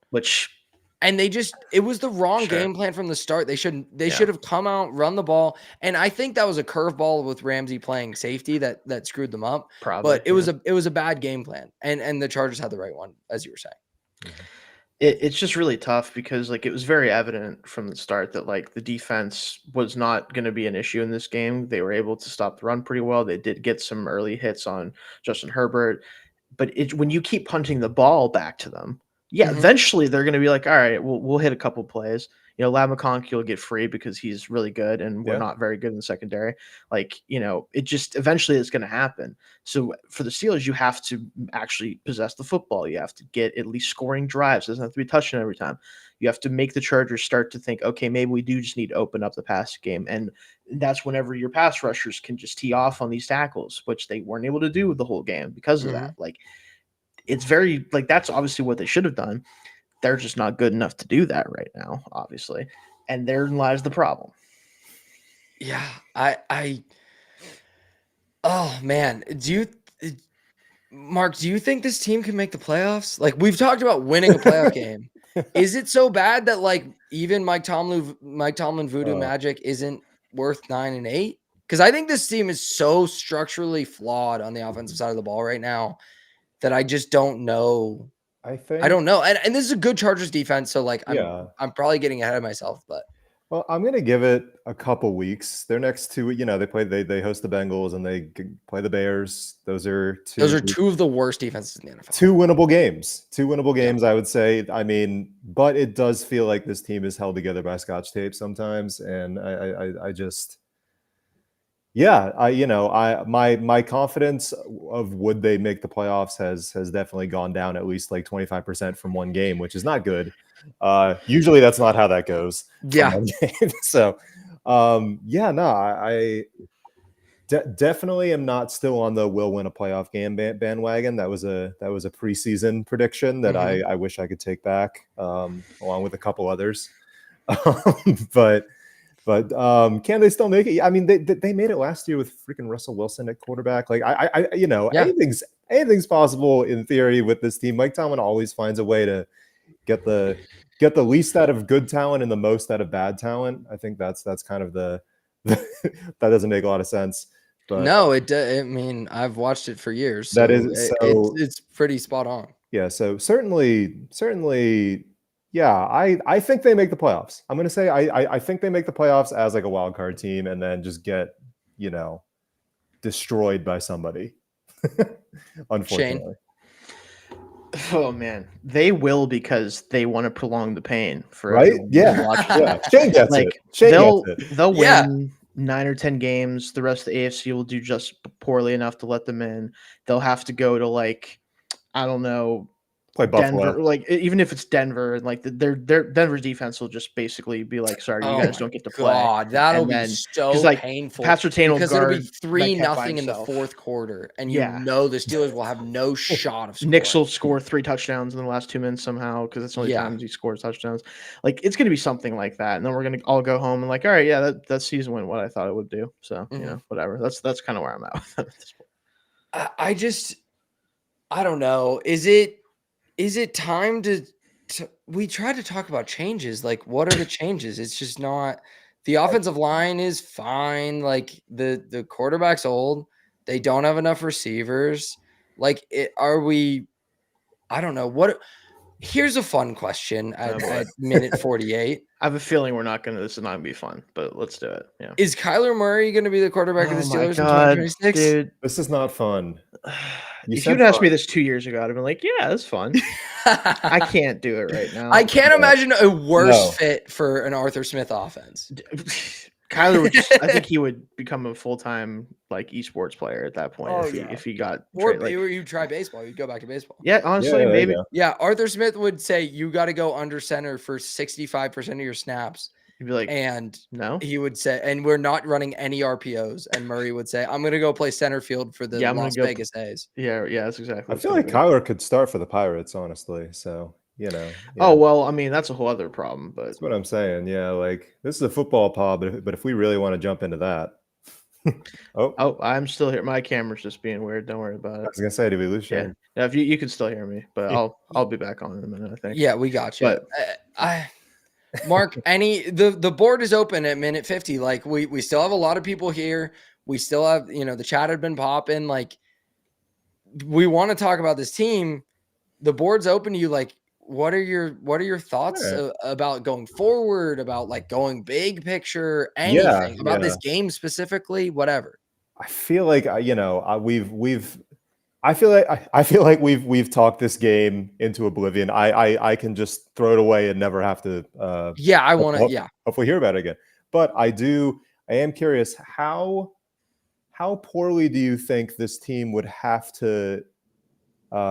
And it was the wrong game plan from the start. They should have come out, run the ball. And I think that was a curveball with Ramsey playing safety that screwed them up. Probably. But it was a bad game plan. And the Chargers had the right one, as you were saying. Mm-hmm. It's just really tough because it was very evident from the start that the defense was not going to be an issue in this game. They were able to stop the run pretty well. They did get some early hits on Justin Herbert. But when you keep punting the ball back to them, eventually they're going to be like, all right, we'll hit a couple plays. Lab McConkey will get free because he's really good and we're not very good in the secondary. Like, it just eventually it's going to happen. So for the Steelers, you have to actually possess the football. You have to get at least scoring drives. It doesn't have to be touching every time. You have to make the Chargers start to think, okay, maybe we do just need to open up the pass game. And that's whenever your pass rushers can just tee off on these tackles, which they weren't able to do the whole game because of that. Like, it's very, like, that's obviously what they should have done. They're just not good enough to do that right now, obviously. And therein lies the problem. Yeah. Oh man. Mark, do you think this team can make the playoffs? Like, we've talked about winning a playoff game. Is it so bad that like even Mike Tomlin voodoo magic isn't worth 9-8? Because I think this team is so structurally flawed on the offensive side of the ball right now that I just don't know. I don't know. And this is a good Chargers defense. So like, I'm probably getting ahead of myself, but. Well, I'm going to give it a couple weeks. Their next two, they host the Bengals and they play the Bears. Those are two of the worst defenses in the NFL. Two winnable games, I would say. I mean, but it does feel like this team is held together by Scotch tape sometimes. And I just, my confidence of would they make the playoffs has definitely gone down at least like 25% from one game, which is not good. Usually that's not how that goes. So, I definitely am not still on the will win a playoff game bandwagon. That was a preseason prediction that I wish I could take back, along with a couple others. But can they still make it? I mean, they made it last year with freaking Russell Wilson at quarterback. Like anything's possible in theory with this team. Mike Tomlin always finds a way to get the least out of good talent and the most out of bad talent. I think that's kind of that doesn't make a lot of sense. But no, it does. I mean, I've watched it for years. So it's pretty spot on. Yeah. So certainly. Yeah, I think they make the playoffs. I'm going to say I think they make the playoffs as like a wild card team and then just get, destroyed by somebody. Unfortunately. Shane. Oh man, they will because they want to prolong the pain for right. Yeah. Shane gets it. They'll win 9 or 10 games. The rest of the AFC will do just poorly enough to let them in. They'll have to go to like, I don't know, play Buffalo. Denver, like even if it's Denver, and like their Denver's defense will just basically be like, "Sorry, you guys don't get to play." God, that'll be so painful. Pat Surtain because it'll be 3-0 in the fourth quarter, and the Steelers will have no shot of scoring. Knicks will score 3 touchdowns in the last 2 minutes somehow because it's the only times he scores touchdowns. Like it's going to be something like that, and then we're going to all go home and like, all right, that season went what I thought it would do. So whatever. That's kind of where I'm at at this point. I don't know. Is it time to we tried to talk about changes? Like, what are the changes? It's just not. The offensive line is fine. Like the quarterback's old. They don't have enough receivers. Like, are we? I don't know. Here's a fun question at minute 48. I have a feeling this is not gonna be fun, but let's do it. Yeah. Is Kyler Murray gonna be the quarterback of the Steelers in 2026? Dude. This is not fun. If you'd asked me this 2 years ago, I'd have been like, yeah, that's fun. I can't do it right now. I can't imagine a worse fit for an Arthur Smith offense. Kyler would I think he would become a full-time like esports player at that point if he got you try baseball, you'd go back to baseball. Yeah, honestly, maybe. Yeah, Arthur Smith would say you got to go under center for 65% of your snaps. He'd be like, and no. He would say, and we're not running any RPOs. And Murray would say, I'm going to go play center field for the Las Vegas A's. Yeah, that's exactly. I feel like Kyler could start for the Pirates, honestly. So. Oh well, I mean that's a whole other problem, but that's what I'm saying. Yeah, like this is a football pod, but if we really want to jump into that, oh, I'm still here. My camera's just being weird. Don't worry about it. I was gonna say, did we lose Shane? Yeah, if you can still hear me, but I'll be back on in a minute. I think. Yeah, we got you. But Mark, the board is open at minute 50. Like we still have a lot of people here. We still have the chat had been popping. Like we want to talk about this team. The board's open to you. Like. What are your thoughts about going forward, about like going big picture, anything about this game specifically, whatever? I feel like we've I feel like we've talked this game into oblivion. I can just throw it away and never have to. I want to. Yeah, hopefully hear about it again. But I am curious how poorly do you think this team would have to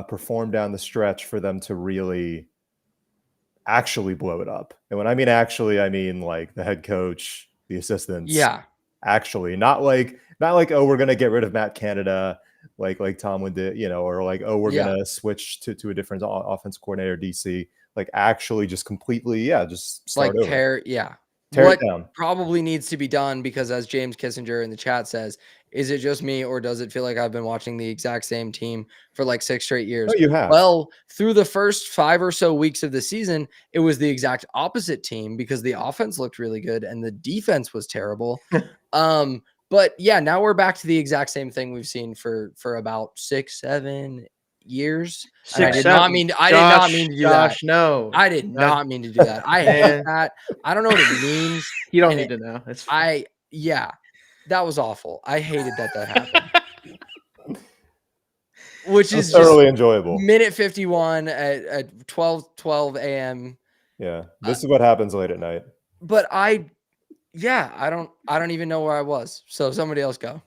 perform down the stretch for them to really actually blow it up? And when I mean actually, I mean like the head coach, the assistants. Yeah, actually, not like oh, we're gonna get rid of Matt Canada like Tomlin did, or like, oh, we're gonna switch to a different offense coordinator, DC. Like actually just completely, just start like over. Tear it down. Probably needs to be done, because as James Kissinger in the chat says, is it just me, or does it feel like I've been watching the exact same team for like 6 straight years? No, you have. Well, through the first 5 or so weeks of the season, it was the exact opposite team, because the offense looked really good and the defense was terrible. But yeah, now we're back to the exact same thing we've seen for about 6-7 years. I did not mean to do that. No, I did not mean to do that. I hate that. I don't know what it means. You don't need to know. It's fine. That was awful. I hated that happened. Which is thoroughly enjoyable. Minute 51 at 12 a.m. Yeah, this is what happens late at night. But I don't even know where I was. So somebody else go.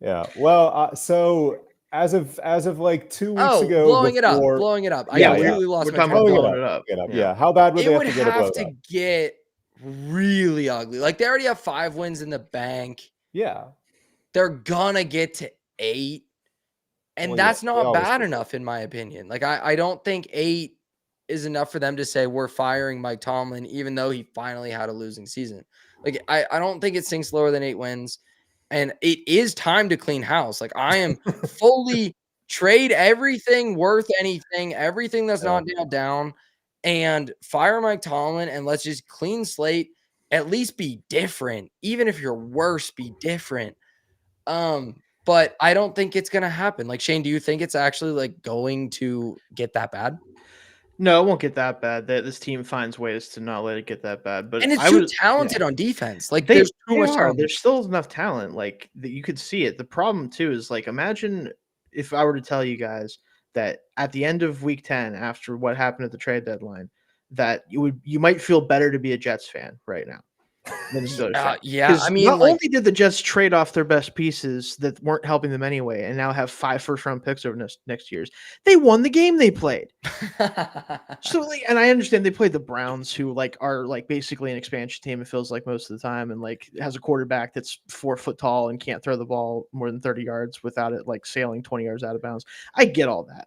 Yeah. Well, so as of like 2 weeks ago, blowing it up. I completely lost my train of thought. Blowing it up. Yeah. How bad would they have to get really ugly? Like, they already have 5 wins in the bank. Yeah. They're gonna get to 8. And that's not bad enough, in my opinion. Like, I don't think 8 is enough for them to say we're firing Mike Tomlin, even though he finally had a losing season. Like, I don't think it sinks lower than 8 wins. And it is time to clean house. Like, I am fully trade everything worth anything, everything that's not nailed down, and fire Mike Tomlin, and let's just clean slate. At least be different. Even if you're worse, be different. But I don't think it's gonna happen. Like, Shane, do you think it's actually like going to get that bad? No, it won't get that bad. This team finds ways to not let it get that bad. But it's too talented on defense. Like, there's too much talent. There's still enough talent. Like, that you could see it. The problem too is, like, imagine if I were to tell you guys that at the end of week 10, after what happened at the trade deadline, that you might feel better to be a Jets fan right now. I mean, not only did the Jets trade off their best pieces that weren't helping them anyway, and now have 5 first-round picks over next year's, they won the game they played. So, like, and I understand they played the Browns, who like are like basically an expansion team. It feels like most of the time, and like has a quarterback that's 4 foot tall and can't throw the ball more than 30 yards without it like sailing 20 yards out of bounds. I get all that.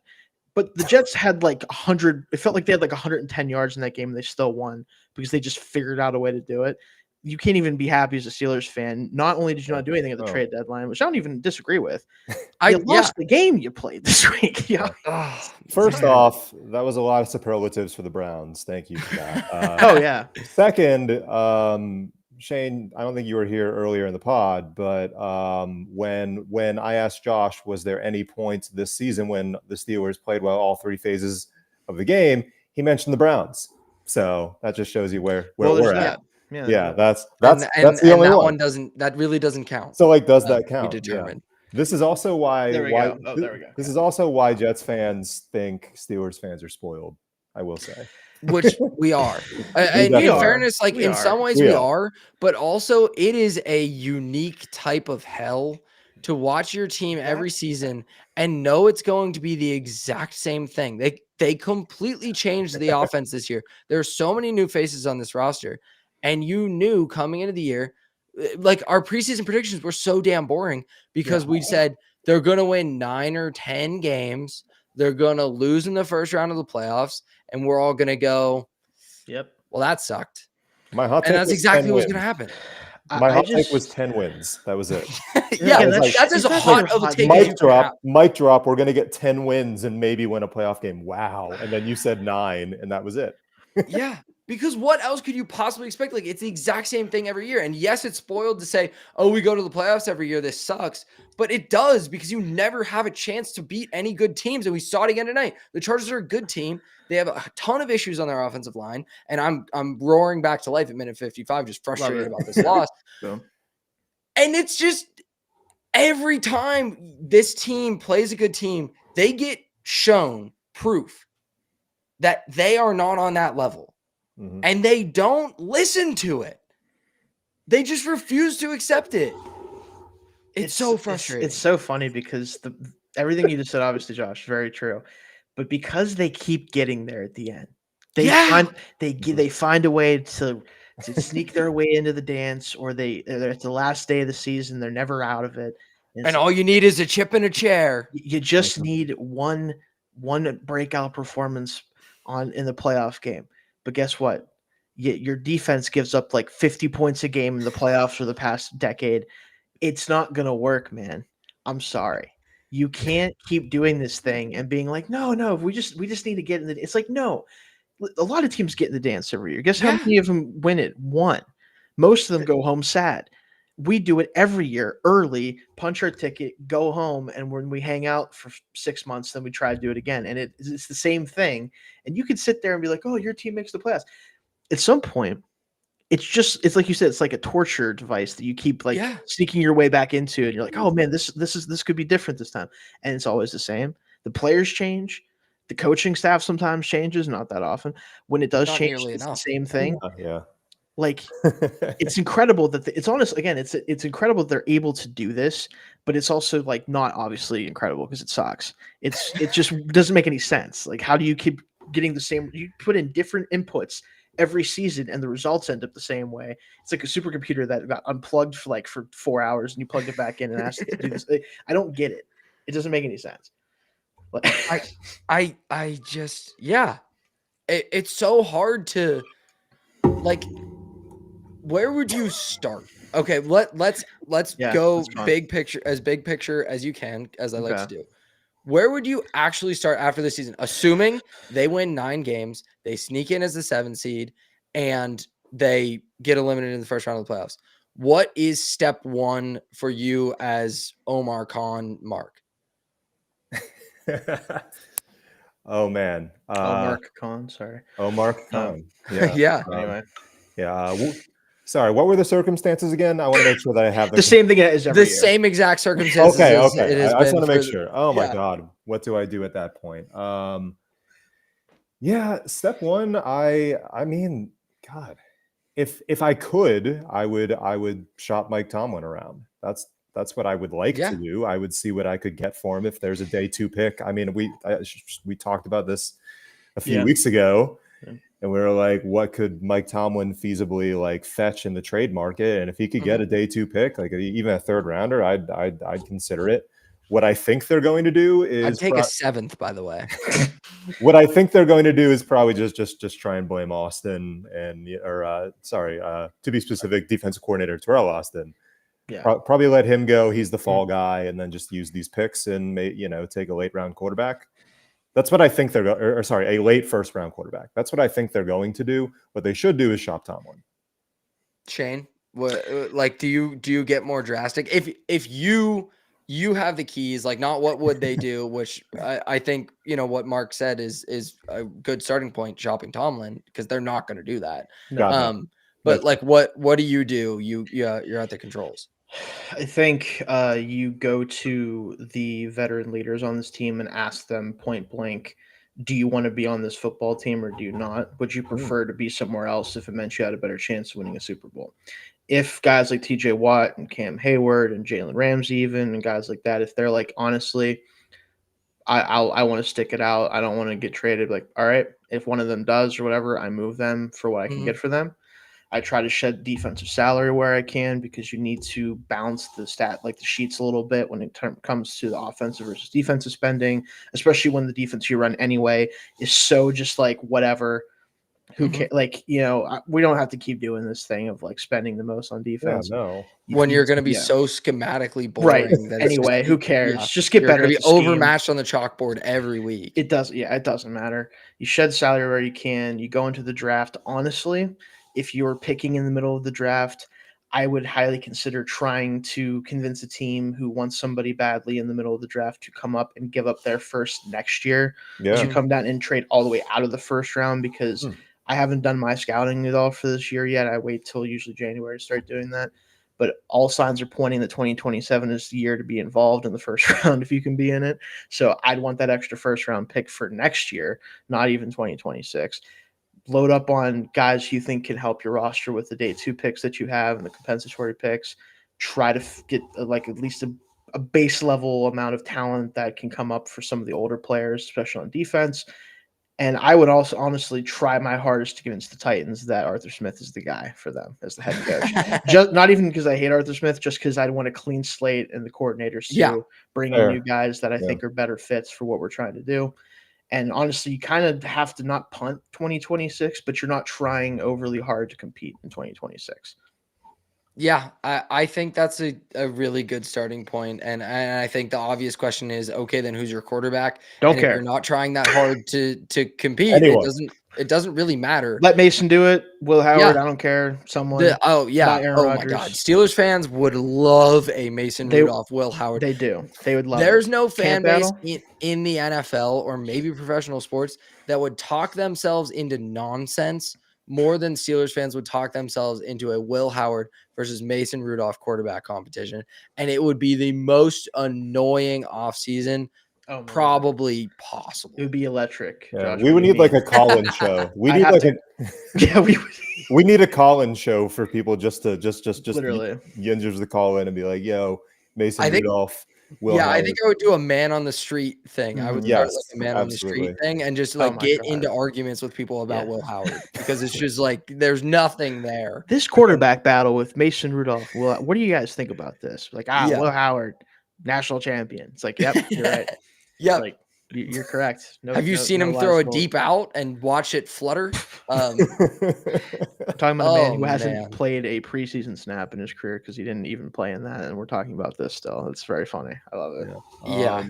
But the Jets had like 100. It felt like they had like 110 yards in that game, and they still won because they just figured out a way to do it. You can't even be happy as a Steelers fan. Not only did you not do anything at the trade deadline, which I don't even disagree with, you lost the game you played this week. First off, that was a lot of superlatives for the Browns. Thank you for that. Second, Shane, I don't think you were here earlier in the pod, but when I asked Josh, was there any point this season when the Steelers played well all 3 phases of the game, he mentioned the Browns. So that just shows you where we're at. Yeah, that's the only one. That really doesn't count. So, like, does that count? Determined. Yeah. This is also why. There we go. There we go. This is also why Jets fans think Steelers fans are spoiled. I will say, which we are. And in fairness, like in some ways we are, but also it is a unique type of hell to watch your team every season and know it's going to be the exact same thing. They completely changed the offense this year. There are so many new faces on this roster. And you knew coming into the year, like, our preseason predictions were so damn boring because we said they're going to win 9 or 10 games. They're going to lose in the first round of the playoffs. And we're all going to go, well, that sucked. And that's exactly what's going to happen. My hot take was 10 wins. That was it. That's as hot of a take. Mic drop. We're going to get 10 wins and maybe win a playoff game. Wow. And then you said 9 and that was it. Because what else could you possibly expect? Like, it's the exact same thing every year. And yes, it's spoiled to say, oh, we go to the playoffs every year. This sucks. But it does, because you never have a chance to beat any good teams. And we saw it again tonight. The Chargers are a good team. They have a ton of issues on their offensive line. And I'm roaring back to life at minute 55, just frustrated about this loss. And it's just, every time this team plays a good team, they get shown proof that they are not on that level. Mhm. And they don't listen to it. They just refuse to accept it. It's so frustrating. It's so funny because everything you just said, obviously, Josh, very true. But because they keep getting there at the end, they find a way to sneak their way into the dance, or they're at the last day of the season, they're never out of it. And all you need is a chip in a chair. You just need one breakout performance in the playoff game. But guess what? Your defense gives up like 50 points a game in the playoffs for the past decade. It's not gonna work, man. I'm sorry. You can't keep doing this thing and being like, no, we just need to get in the. It's like, no, a lot of teams get in the dance every year. Guess how many of them win it? One. Most of them go home sad. We do it every year, early, punch our ticket, go home, and when we hang out for 6 months, then we try to do it again. And it's the same thing. And you could sit there and be like, oh, your team makes the playoffs. At some point, it's like you said, it's like a torture device that you keep sneaking your way back into, and you're like, oh man, this could be different this time. And it's always the same. The players change, the coaching staff sometimes changes, not that often. When it does change, it's the same thing. Yeah. Like it's incredible that it's honest. Again, it's incredible that they're able to do this, but it's also like not obviously incredible because it sucks. It just doesn't make any sense. Like, how do you keep getting the same? You put in different inputs every season and the results end up the same way. It's like a supercomputer that got unplugged for 4 hours and you plugged it back in and asked it to do this. I don't get it. It doesn't make any sense. I just it's so hard to like. Where would you start? Okay, let's go big picture as you can, as I like to do. Where would you actually start after the season? Assuming they win 9 games, they sneak in as the 7 seed, and they get eliminated in the first round of the playoffs. What is step 1 for you as Omar Khan Mark? Oh man. Omar Khan, sorry. Omar Khan. Yeah. Yeah. Anyway. Yeah. Sorry, what were the circumstances again? I want to make sure that I have the same thing as every year. Same exact circumstances. Okay. I just want to make sure. Oh my God, what do I do at that point? Step 1. I mean, God, if I could, I would shop Mike Tomlin around. That's what I would like to do. I would see what I could get for him if there's a day 2 pick. I mean, we talked about this a few weeks ago. And we were like, what could Mike Tomlin feasibly like fetch in the trade market? And if he could get a day 2 pick, like even a 3rd rounder, I'd consider it. What I think they're going to do is I'd take a 7th, by the way. What I think they're going to do is probably just try and blame Austin to be specific, defensive coordinator Terrell Austin. Yeah, probably let him go. He's the fall guy, and then just use these picks and take a late round quarterback. That's what I think they're going. A late 1st round quarterback. That's what I think they're going to do. What they should do is shop Tomlin. Shane, what do you get more drastic? If you have the keys, like not what would they do? Which I think what Mark said is a good starting point. Shopping Tomlin, because they're not going to do that. But like what do? You're at the controls. I think you go to the veteran leaders on this team and ask them point blank, do you want to be on this football team or do you not? Would you prefer to be somewhere else if it meant you had a better chance of winning a Super Bowl? If guys like TJ Watt and Cam Hayward and Jalen Ramsey even and guys like that, if they're like, honestly, I want to stick it out, I don't want to get traded, like, all right, if one of them does or whatever, I move them for what I can get for them. I try to shed defensive salary where I can because you need to balance the sheets a little bit when it comes to the offensive versus defensive spending, especially when the defense you run anyway is so just like whatever. Who cares? Like, we don't have to keep doing this thing of like spending the most on defense. Yeah, no. When you're going to be so schematically boring. Right. Anyway, who cares? Just get better. You're going to be overmatched on the chalkboard every week. It doesn't matter. You shed salary where you can. You go into the draft. Honestly, if you're picking in the middle of the draft, I would highly consider trying to convince a team who wants somebody badly in the middle of the draft to come up and give up their first next year to come down and trade all the way out of the 1st round because I haven't done my scouting at all for this year yet. I wait till usually January to start doing that. but all signs are pointing that 2027 is the year to be involved in the first round if you can be in it. So I'd want that extra first round pick for next year, not even 2026. Load up on guys you think can help your roster with the day 2 picks that you have and the compensatory picks. Try to get like at least a base level amount of talent that can come up for some of the older players, especially on defense. And I would also honestly try my hardest to convince the Titans that Arthur Smith is the guy for them as the head coach. Just not even because I hate Arthur Smith, just because I'd want a clean slate and the coordinators too, bring in new guys that I think are better fits for what we're trying to do. And honestly, you kind of have to not punt 2026, but you're not trying overly hard to compete in 2026. Yeah, I think that's a really good starting point. And I think the obvious question is, okay, then who's your quarterback? Don't and care. If you're not trying that hard to compete, Anyone. it doesn't really matter. Let Mason do it. Will Howard, I don't care. Someone. Not Aaron Rodgers. My God. Steelers fans would love a Mason Rudolph, Will Howard. They do. They would love There's it. no fan base in the NFL or maybe professional sports that would talk themselves into nonsense more than Steelers fans would talk themselves into a Will Howard versus Mason Rudolph quarterback competition. And it would be the most annoying offseason probably possible. It would be electric. Yeah, we would need like a call-in show. We need like we need a call-in show for people just literally users to call in and be like, yo, Mason Rudolph. I think I would do a man on the street thing. I would start like a man on the street thing and just like get into arguments with people about Will Howard because it's just like there's nothing there. This quarterback battle with Mason Rudolph. What do you guys think about this? Like, Will Howard, national champion. It's like, yep, you're right. Yeah, like you're correct. Have you seen him throw a deep out and watch it flutter? Talking about a man who hasn't played a preseason snap in his career because he didn't even play in that, and we're talking about this still. It's very funny. I love it. Yeah.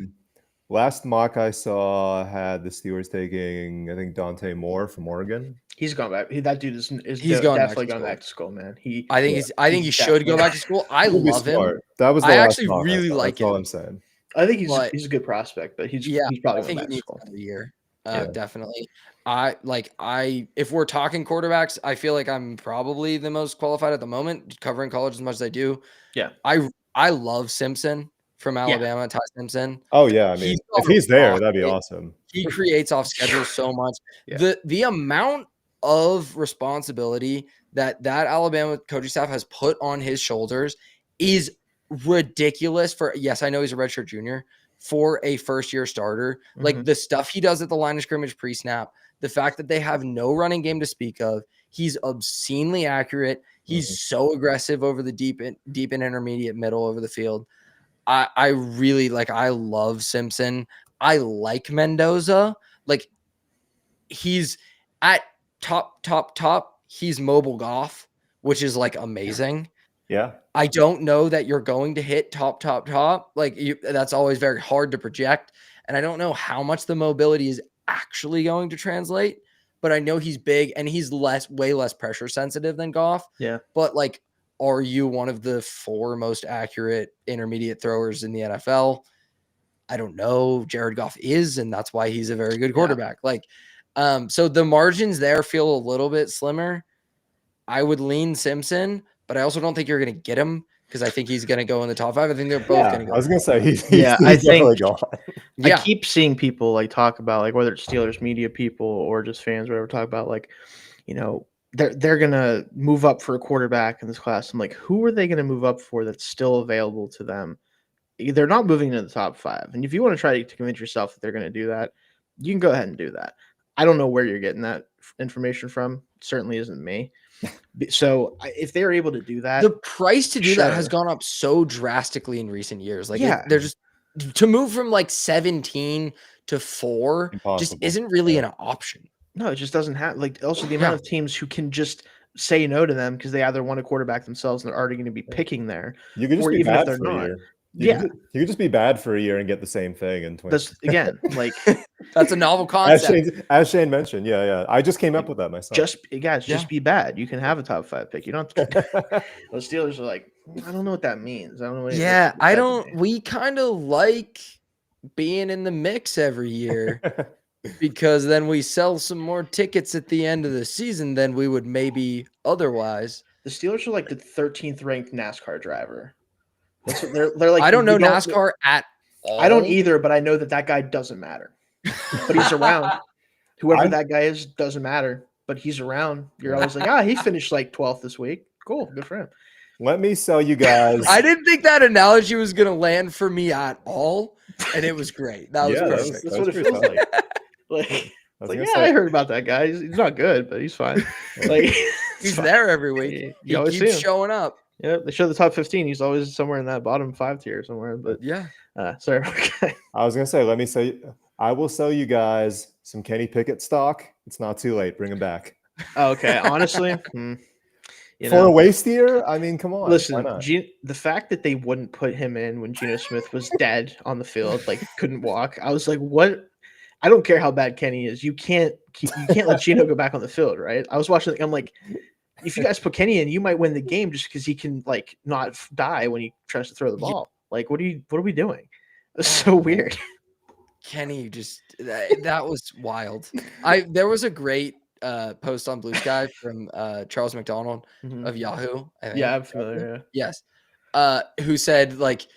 Last mock I saw had the Steelers taking, I think, Dante Moore from Oregon. He's gone back. That dude is definitely going back to school, man. I think he should go back to school. I love him. That was I actually really like him. That's all I'm saying. I think he's a good prospect, but he's probably going back to school. Another year. Definitely. If we're talking quarterbacks, I feel like I'm probably the most qualified at the moment, covering college as much as I do. Yeah. I love Simpson from Alabama, Ty Simpson. Oh yeah, I mean, if he's there, that'd be awesome. He creates off schedule so much. The amount of responsibility that Alabama coaching staff has put on his shoulders is ridiculous. I know he's a redshirt junior, for a first-year starter. Like the stuff he does at the line of scrimmage pre-snap, the fact that they have no running game to speak of, he's obscenely accurate. He's so aggressive over the deep and intermediate middle over the field. I really I love Simpson. I like Mendoza. Like he's at top. He's mobile Goff, which is like amazing. Yeah. I don't know that you're going to hit top. That's always very hard to project. And I don't know how much the mobility is actually going to translate, but I know he's big and he's way less pressure sensitive than Goff. Yeah. But are you one of the 4 most accurate intermediate throwers in the NFL? I don't know. Jared Goff is, and that's why he's a very good quarterback. So the margins there feel a little bit slimmer. I would lean Simpson, but I also don't think you're going to get him because I think he's going to go in the top 5. I think they're both going to go. I was going to say he's I think gone. I keep seeing people talk about whether it's Steelers media people or just fans or whatever talk about they're going to move up for a quarterback in this class. I'm like, who are they going to move up for that's still available to them? They're not moving into the top 5. And if you want to try to convince yourself that they're going to do that, you can go ahead and do that. I don't know where you're getting that information from. It certainly isn't me. So if they're able to do that, the price to do that has gone up so drastically in recent years. They're just to move from 17 to 4 just isn't really an option. No, it just doesn't have also the amount of teams who can just say no to them because they either want a quarterback themselves and they're already going to be picking there. You could just be bad for a year. You could just be bad for a year and get the same thing in 20. That's a novel concept. As Shane mentioned, I just came up with that myself. Just be bad. You can have a top 5 pick. You don't have to. The Steelers are like, I don't know what that means. I don't know. What we kind of like being in the mix every year because then we sell some more tickets at the end of the season than we would maybe otherwise. the Steelers are like the 13th ranked NASCAR driver. That's what they're like. I don't know NASCAR at all. I don't either, but I know that guy doesn't matter. But he's around. Whoever that guy is doesn't matter, but he's around. You're always like, he finished like 12th this week. Cool, good for him. Let me sell you guys. I didn't think that analogy was going to land for me at all, and it was great. That was perfect. That's what it feels like. I heard about that guy. He's not good, but he's fine. Like he's there every week. He keeps showing up. Yeah, they show the top 15. He's always somewhere in that bottom 5 tier somewhere. But sorry. I was gonna say, I will sell you guys some Kenny Pickett stock. It's not too late. Bring him back. Okay, honestly, for a waste year, I mean, come on. Listen, the fact that they wouldn't put him in when Geno Smith was dead on the field, like couldn't walk, I was like, what? I don't care how bad Kenny is. You can't let Geno go back on the field, right? I was watching. I'm like, if you guys put Kenny in, you might win the game just because he can like not die when he tries to throw the ball. Like, what are we doing? It's so weird. Kenny just that was wild. There was a great post on Blue Sky from Charles McDonald of Yahoo. Yeah, I'm familiar. Yeah. Yes. Who said like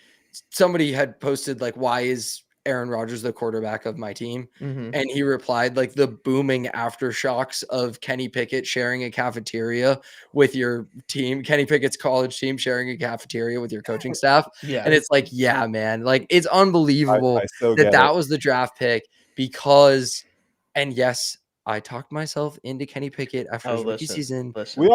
somebody had posted like, why is Aaron Rodgers the quarterback of my team? And he replied like the booming aftershocks of Kenny Pickett sharing a cafeteria with your team, Kenny Pickett's college team sharing a cafeteria with your coaching staff. And it's like, yeah, man, like it's unbelievable that was the draft pick because, and yes, I talked myself into Kenny Pickett after his rookie season.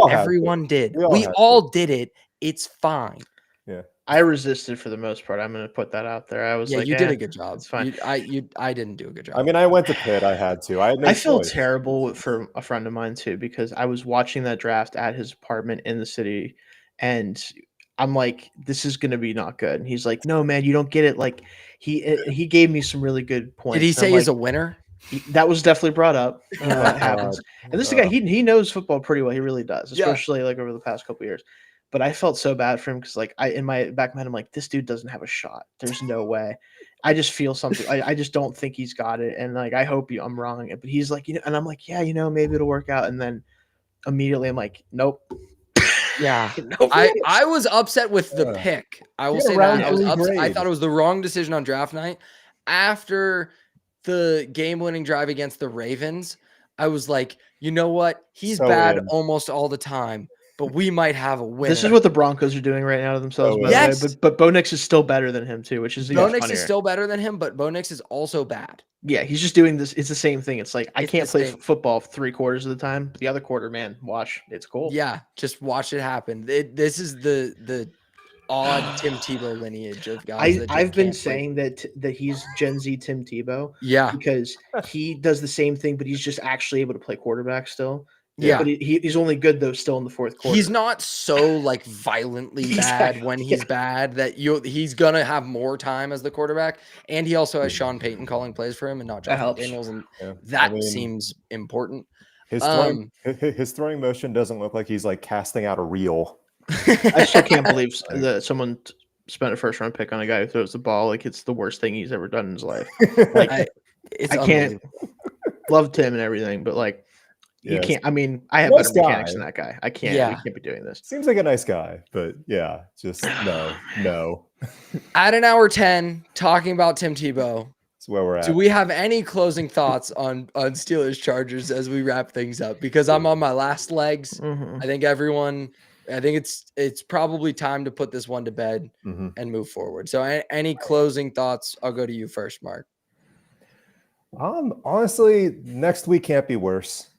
Everyone did. We all did it. It's fine. Yeah. I resisted for the most part. I'm going to put that out there. I was like, you did a good job. It's fine. I didn't do a good job. I mean, I went to Pitt. I had to. I feel terrible for a friend of mine too, because I was watching that draft at his apartment in the city, and I'm like, this is going to be not good. And he's like, no, man, you don't get it. Like he gave me some really good points. Did he say he's a winner? That was definitely brought up. What happens? And this is a guy, he knows football pretty well. He really does, especially like over the past couple of years. But I felt so bad for him because, like, in my back of my head, I'm like, this dude doesn't have a shot. There's no way. I just feel something. I just don't think he's got it. And, like, I hope I'm wrong. But he's like, and I'm like, yeah, maybe it'll work out. And then immediately I'm like, nope. Yeah. I was upset with the pick. I will say that. I was upset. I thought it was the wrong decision on draft night. After the game-winning drive against the Ravens, I was like, you know what? He's bad almost all the time. But we might have a winner. This is what the Broncos are doing right now to themselves. Yes. But Bo Nix is still better than him too, which is Bo Nix is still better than him, but Bo Nix is also bad. Yeah, he's just doing this. It's the same thing. It's like I can't play football 3/4 of the time. The other quarter, man, watch. It's cool. Yeah, just watch it happen. This is the odd Tim Tebow lineage of guys. I've been saying that he's Gen Z Tim Tebow. Yeah, because he does the same thing, but he's just actually able to play quarterback still. Yeah, but he's only good though still in the fourth quarter. He's not so like violently bad when he's bad that he's gonna have more time as the quarterback, and he also has Sean Payton calling plays for him and not Josh Daniels, and that seems important. His throwing motion doesn't look like he's like casting out a reel. I still can't believe that someone spent a first round pick on a guy who throws the ball like it's the worst thing he's ever done in his life. Like I can't love Tim and everything, but like. You can't. I mean, I have better mechanics than that guy. I can't. We can't be doing this. Seems like a nice guy, but yeah, just no. At an hour 10, talking about Tim Tebow. That's where we're at. Do we have any closing thoughts on Steelers Chargers as we wrap things up? Because I'm on my last legs. I think it's probably time to put this one to bed and move forward. So, any closing thoughts? I'll go to you first, Mark. Honestly, next week can't be worse.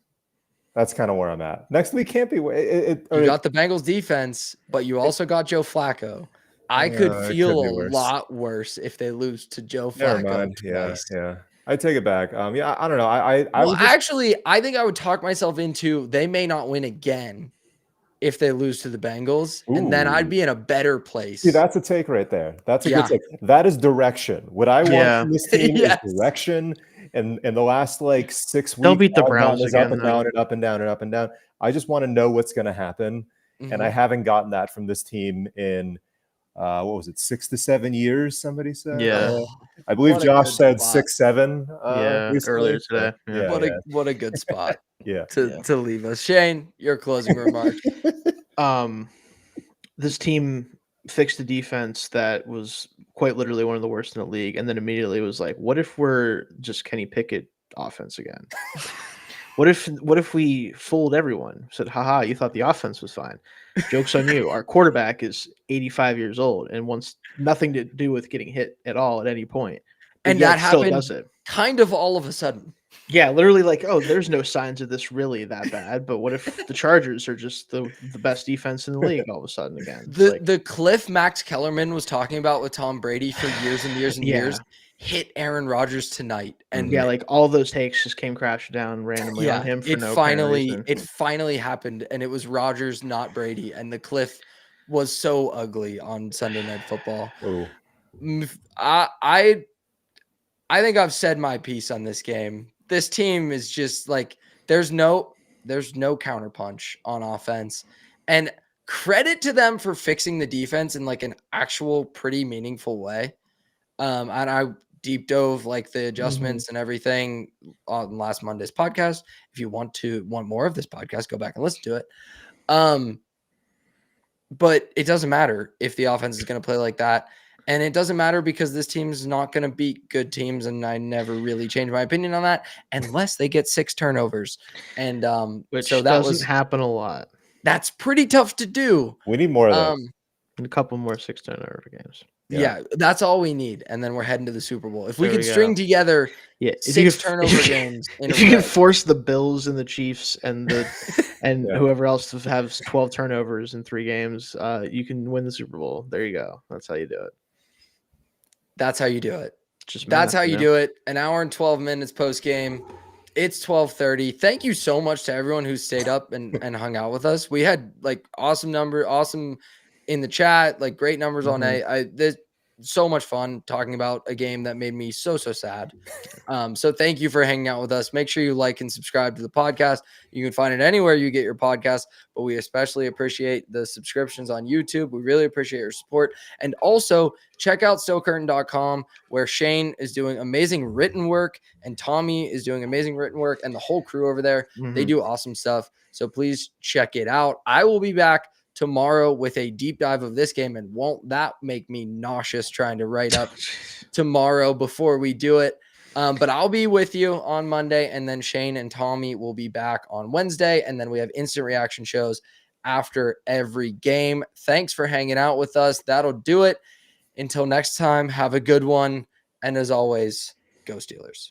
That's kind of where I'm at. Next week can't be. You got the Bengals defense, but you also got Joe Flacco. I could feel a lot worse if they lose to Joe Flacco. Yeah. I take it back. I don't know. I think I would talk myself into they may not win again if they lose to the Bengals, and then I'd be in a better place. See, that's a take right there. That's a good take. That is direction. What I want from this team is direction. And in the last like 6 weeks, they'll beat the Browns again, up and down and up and down and up and down. I just want to know what's going to happen, and I haven't gotten that from this team in what was it, 6 to 7 years? Somebody said. Yeah, I believe Josh said 6, 7. Earlier today. What a good spot. to leave us. Shane, your closing remarks. This team fixed a defense that was quite literally one of the worst in the league, and then immediately was like, what if we're just Kenny Pickett offense again? What if we fooled everyone? Said, haha, you thought the offense was fine. Joke's on you. Our quarterback is 85 years old and wants nothing to do with getting hit at all at any point. But And yet that still happened does it. kind of all of a sudden. Yeah, literally like, oh, there's no signs of this really that bad. But what if the Chargers are just the best defense in the league all of a sudden again? It's like, The cliff Max Kellerman was talking about with Tom Brady for years and years and years hit Aaron Rodgers tonight. And yeah, like all those takes just came crashing down randomly on him for no apparent reason. It finally happened, and it was Rodgers, not Brady. And the cliff was so ugly on Sunday Night Football. Oh. I think I've said my piece on this game. This team is just like there's no counterpunch on offense, and credit to them for fixing the defense in like an actual pretty meaningful way. And I deep dove like the adjustments and everything on last Monday's podcast. If you want more of this podcast, go back and listen to it. But it doesn't matter if the offense is going to play like that. And it doesn't matter because this team is not going to beat good teams. And I never really changed my opinion on that unless they get 6 turnovers. And which so that doesn't happen a lot. That's pretty tough to do. We need more of that. And a couple more 6 turnover games. Yeah, that's all we need. And then we're heading to the Super Bowl. If we can string together 6 turnover games. If you can force the Bills and the Chiefs and the whoever else to have 12 turnovers in 3 games, you can win the Super Bowl. There you go. That's how you do it. That's how you do it. That's how you do it. An hour and 12 minutes post game. It's 12:30. Thank you so much to everyone who stayed up and hung out with us. We had like awesome in the chat, like great numbers all night. There's so much fun talking about a game that made me so sad. So thank you for hanging out with us. Make sure you like and subscribe to the podcast. You can find it anywhere you get your podcast, but we especially appreciate the subscriptions on YouTube. We really appreciate your support. And also check out stillcurtain.com, where Shane is doing amazing written work and Tommy is doing amazing written work, and the whole crew over there. They do awesome stuff. So please check it out. I will be back tomorrow with a deep dive of this game, and won't that make me nauseous trying to write up tomorrow before we do it. But I'll be with you on Monday, and then Shane and Tommy will be back on Wednesday, and then we have instant reaction shows after every game. Thanks for hanging out with us. That'll do it. Until next time, have a good one, and as always, go Steelers.